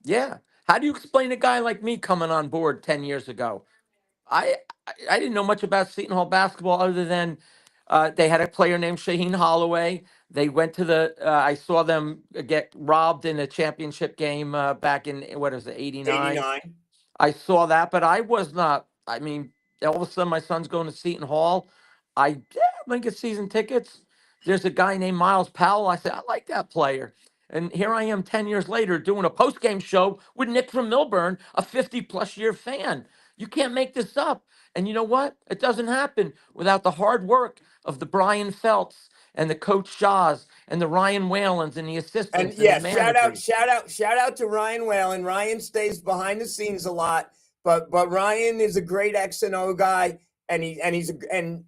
yeah. How do you explain a guy like me coming on board 10 years ago? I I didn't know much about Seton Hall basketball other than they had a player named Shaheen Holloway. They went to the. I saw them get robbed in a championship game back in what is it, '89. 89. I saw that, but I was not. I mean, all of a sudden, my son's going to Seton Hall. I'm gonna get season tickets. There's a guy named Miles Powell. I said, I like that player. And here I am 10 years later doing a post-game show with Nick from Millburn, a 50-plus year fan. You can't make this up. And you know what? It doesn't happen without the hard work of the Brian Felts and the Coach Shaws and the Ryan Whalens and the And assistants and the yeah, managers. shout out to Ryan Whalen. Ryan stays behind the scenes a lot, but Ryan is a great X and O guy, and and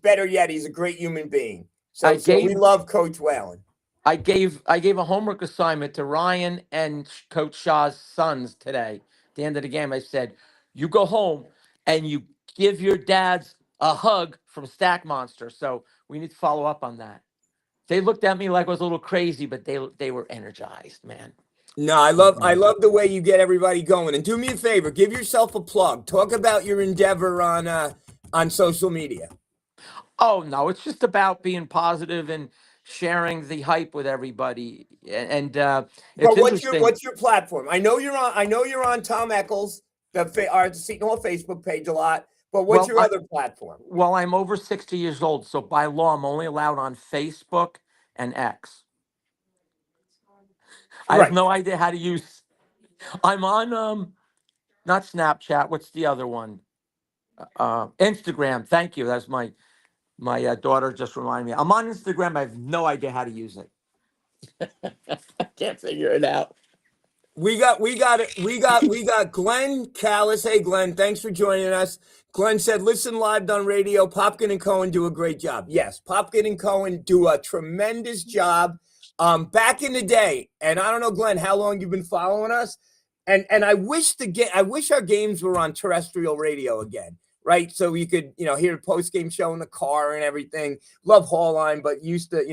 better yet, he's a great human being. I So we gave love Coach Whalen. I gave a homework assignment to Ryan and Coach Shaw's sons today. At the end of the game, I said, "You go home and you give your dads a hug from Stack Monster." So we need to follow up on that. They looked at me like I was a little crazy, but they were energized, man. No, I Mhm. love the way you get everybody going. And do me a favor, give yourself a plug. Talk about your endeavor on social media. Oh no, it's just about being positive and sharing the hype with everybody. And it's But interesting. what's your platform? I know you're on Tom Eccles, our Seton Hall Facebook page a lot. But what's Well, your other platform? I'm over 60 years old, so by law, I'm only allowed on Facebook and X. I have Right. no idea how to use. I'm on not Snapchat. What's the other one? Instagram. Thank you. That's my daughter just reminded me. I'm on Instagram. I have no idea how to use it. I can't figure it out. We got Glenn Callis. Hey Glenn, thanks for joining us. Glenn said, listen live on radio. Popkin and Cohen do a great job. Yes, Popkin and Cohen do a tremendous job. Back in the day, and I don't know, Glenn, how long you've been following us. And I wish our games were on terrestrial radio again, right? So we could, hear the post game show in the car and everything. Love Hall Line, but used to,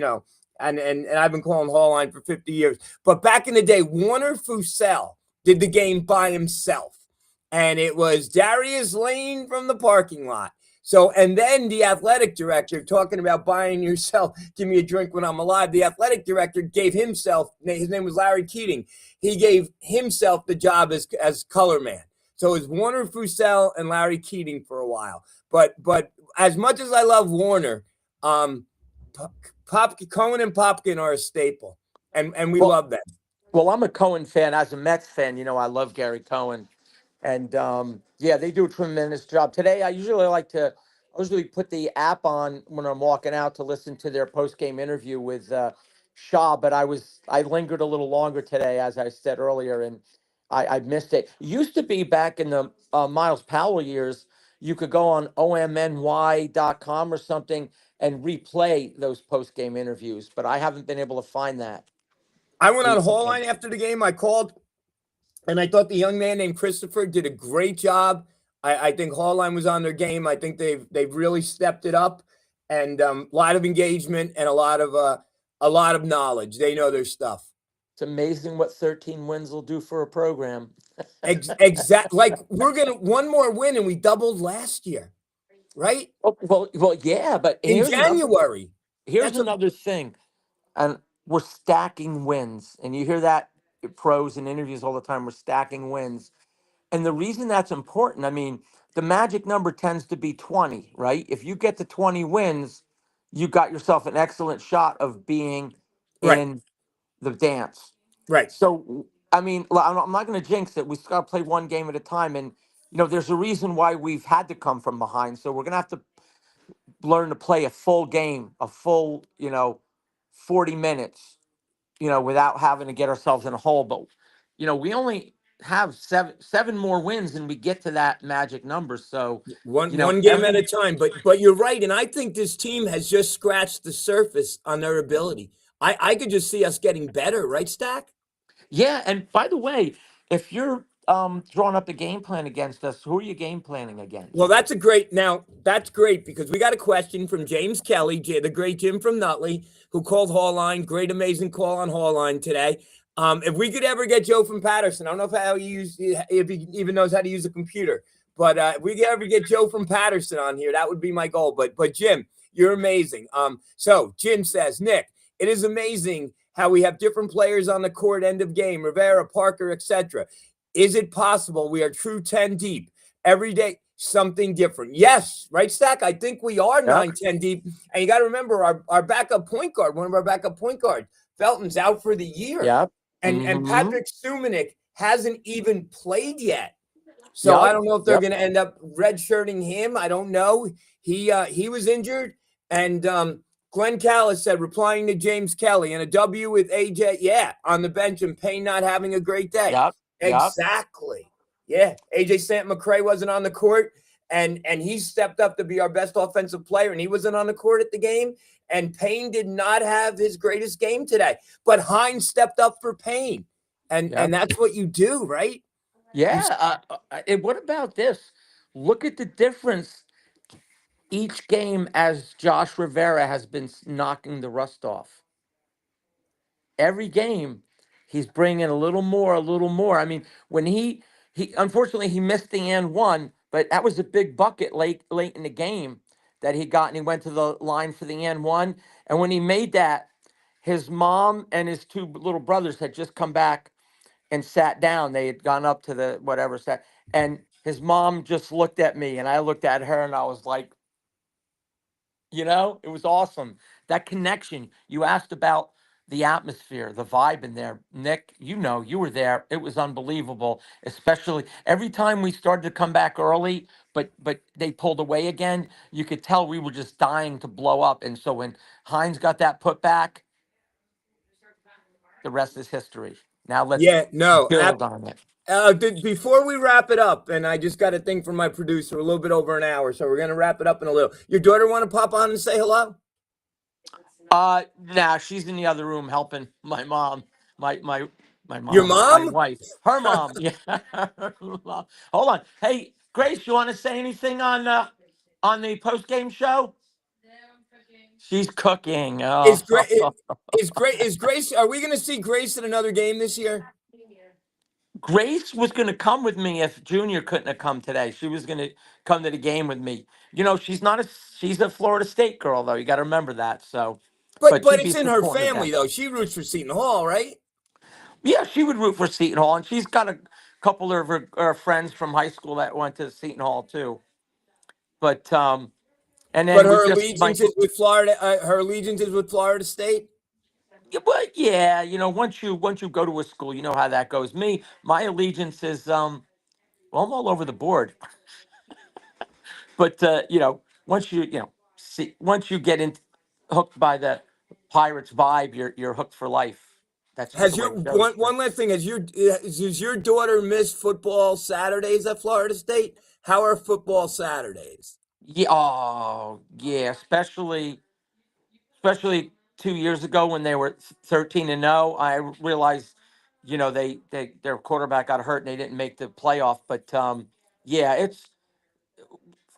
and I've been calling Hall Line for 50 years. But back in the day, Warner Fusell did the game by himself. And it was Darius Lane from the parking lot. So, and then the athletic director, talking about buying yourself, give me a drink when I'm alive. The athletic director gave himself, his name was Larry Keating. He gave himself the job as color man. So it was Warner Fusell and Larry Keating for a while. But as much as I love Warner, Cohen and Popkin are a staple, and we Well, love them. I'm a Cohen fan. As a Mets fan, I love Gary Cohen. And yeah, they do a tremendous job. Today, I usually put the app on when I'm walking out to listen to their post game interview with Shaw, but I lingered a little longer today, as I said earlier, and I missed it. It used to be back in the Miles Powell years, you could go on omny.com or something and replay those post game interviews, but I haven't been able to find that I went on Hall recently. Line after the game. I called, and I thought the young man named Christopher did a great job. I think Hall Line was on their game. I think they've really stepped it up, and a lot of engagement and a lot of knowledge. They know their stuff. It's amazing what 13 wins will do for a program. Exact. Like we're gonna one more win, and we doubled last year, right? Oh, well, yeah, but In January. here's That's a another thing, and we're stacking wins, and you hear that in pros and interviews all the time. We're stacking wins, and the reason that's important, I mean, the magic number tends to be 20, right? If you get to 20 wins, you got yourself an excellent shot of being Right. in the dance. Right. So, I mean, I'm not going to jinx it. We just got to play one game at a time. And, there's a reason why we've had to come from behind. So we're going to have to learn to play a full game, a full, 40 minutes, without having to get ourselves in a hole. But, we only have seven more wins and we get to that magic number. So, One game at every a time. But you're right, and I think this team has just scratched the surface on their ability. I could just see us getting better, right, Stack? Yeah, and by the way, if you're drawing up the game plan against us, who are you game planning Well, against? that's great because we got a question from James Kelly, the great Jim from Nutley, who called Hallline. Great, amazing call on Hallline today. If we could ever get Joe from Patterson, I don't know if he even knows how to use a computer, but if we could ever get Joe from Patterson on here, that would be my goal. But Jim, you're amazing. So Jim says, Nick, it is amazing how we have different players on the court, end of game, Rivera, Parker, etc. Is it possible we are true 10 deep? Every day, something different. Yes, right, Stack? I think we are Yep. 9-10 deep. And you got to remember our backup point guard, one of our backup point guards, Felton's out for the year. Yep. And Mm-hmm. Patrick Sumanik hasn't even played yet. So I Yep. don't know if they're Yep. going to end up redshirting him. I don't know. He was injured. And Glenn Callis said, replying to James Kelly, and a W with AJ, yeah, on the bench and Payne not having a great day. Yep. Yep. Exactly. Yeah. AJ St. McCray wasn't on the court, and he stepped up to be our best offensive player, and he wasn't on the court at the game. And Payne did not have his greatest game today. But Hines stepped up for Payne. And Yep. that's what you do, right? Yeah. And what about this? Look at the difference each game as Josh Rivera has been knocking the rust off. Every game, he's bringing a little more, a little more. I mean, when he unfortunately he missed the and one, but that was a big bucket late in the game that he got, and he went to the line for the and one. And when he made that, his mom and his two little brothers had just come back and sat down. They had gone up to the whatever sat, and his mom just looked at me, and I looked at her, and I was like, it was awesome. That connection. You asked about the atmosphere, the vibe in there. Nick, you were there. It was unbelievable, especially every time we started to come back early, but they pulled away again. You could tell we were just dying to blow up. And so when Hines got that put back, the rest is history. Now let's Yeah, no. build on it. Before we wrap it up, and I just got a thing from my producer, a little bit over an hour, so we're gonna wrap it up in a little. Your daughter want to pop on and say hello? Nah, she's in the other room helping my mom, Your my mom? wife, her mom. Yeah, her mom. Hold on. Hey, Grace, you want to say anything on the post game show? She's cooking. Is Oh, great. Is Grace? Are we gonna see Grace in another game this year? Grace was going to come with me if Junior couldn't have come today. She was going to come to the game with me. She's a Florida State girl though. You got to remember that. So, But but she'd be it's in her supporting her family dad. though. She roots for Seton Hall, right? Yeah, she would root for Seton Hall, and she's got a couple of her friends from high school that went to Seton Hall too. But and But then we her just might. allegiance is with Florida. Her allegiance is with Florida State. Yeah, but yeah, once you go to a school, you know how that goes. My allegiance is well, I'm all over the board. But once once you get in hooked by the Pirates vibe, you're hooked for life. That's just the Has way your it goes. one last thing? Has your daughter missed football Saturdays at Florida State? How are football Saturdays? Yeah, oh yeah, especially 2 years ago when they were 13-0. I realized, their quarterback got hurt and they didn't make the playoff. But yeah, it's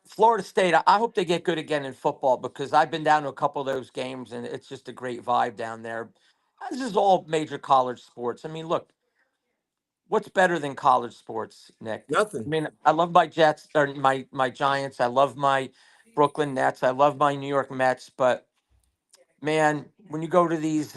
Florida State. I hope they get good again in football because I've been down to a couple of those games and it's just a great vibe down there. This is all major college sports. I mean, look, what's better than college sports, Nick? I Nothing. mean, I love my Jets or my Giants. I love my Brooklyn Nets. I love my New York Mets. But man, when you go to these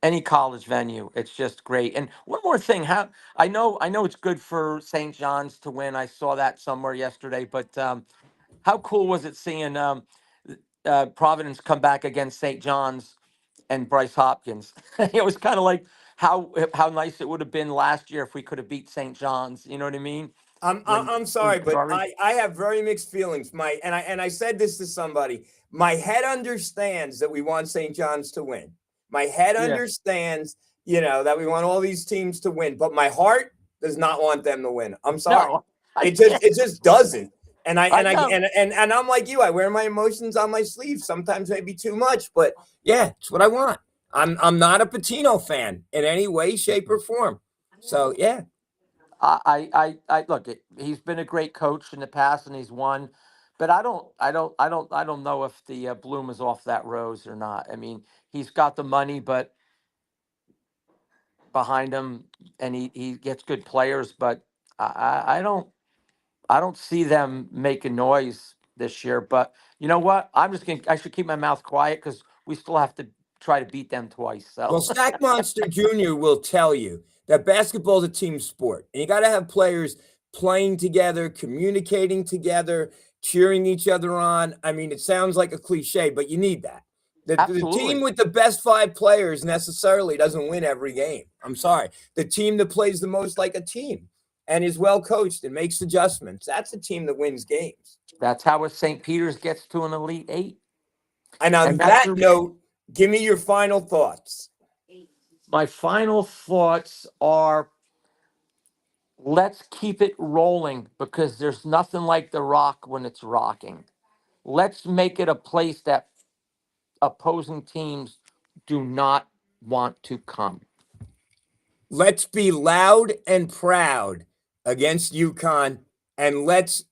any college venue, it's just great. And one more thing, how I know it's good for St. John's to win. I saw that somewhere yesterday, but how cool was it seeing Providence come back against St. John's and Bryce Hopkins. It was kind of like how nice it would have been last year if we could have beat St. John's. You know what I mean? I'm When sorry, but Curry- I have very mixed feelings. I said this to somebody. My head understands that we want St. John's to win. My head Yeah. understands, that we want all these teams to win, but my heart does not want them to win. I'm sorry. No, It just doesn't. And I know. and I'm like you. I wear my emotions on my sleeve. Sometimes maybe too much, but yeah, it's what I want. I'm not a Patino fan in any way, shape, or form. So yeah. I look. He's been a great coach in the past, and he's won. But I don't know if the bloom is off that rose or not. I mean, he's got the money, but behind him, and he gets good players. But I don't see them making noise this year. But you know what? I should keep my mouth quiet because we still have to try to beat them twice. So Well, Stack Monster Jr. will tell you that basketball is a team sport, and you got to have players playing together, communicating together, cheering each other on. I mean, it sounds like a cliche, but you need that. The absolutely. team with the best 5 players necessarily doesn't win every game. I'm sorry. The team that plays the most like a team and is well coached and makes adjustments, that's the team that wins games. That's how St. Peter's gets to an Elite Eight. And on And that's that note, give me your final thoughts. My final thoughts are let's keep it rolling because there's nothing like the Rock when it's rocking. Let's make it a place that opposing teams do not want to come. Let's be loud and proud against UConn. And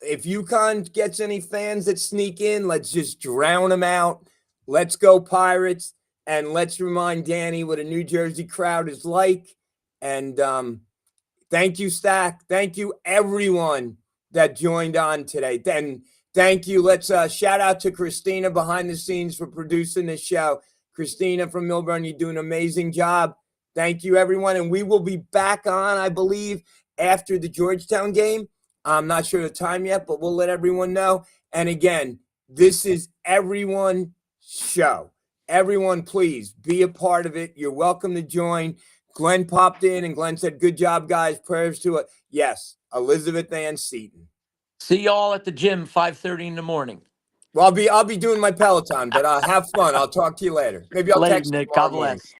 if UConn gets any fans that sneak in, let's just drown them out. Let's go Pirates. And let's remind Danny what a New Jersey crowd is like. And thank you, Stack. Thank you, everyone that joined on today. Then thank you. Let's shout out to Christina behind the scenes for producing this show. Christina from Millburn, you do an amazing job. Thank you, everyone. And we will be back on, I believe, after the Georgetown game. I'm not sure the time yet, but we'll let everyone know. And again, this is everyone's show. Everyone, please be a part of it. You're welcome to join. Glenn popped in and Glenn said, good job, guys. Prayers to it. Yes, Elizabeth Ann Seton. See y'all at the gym 5:30 in the morning. Well, I'll be doing my Peloton, but have fun. I'll talk to you later. Maybe I'll Later, text you Nick. tomorrow God morning. bless.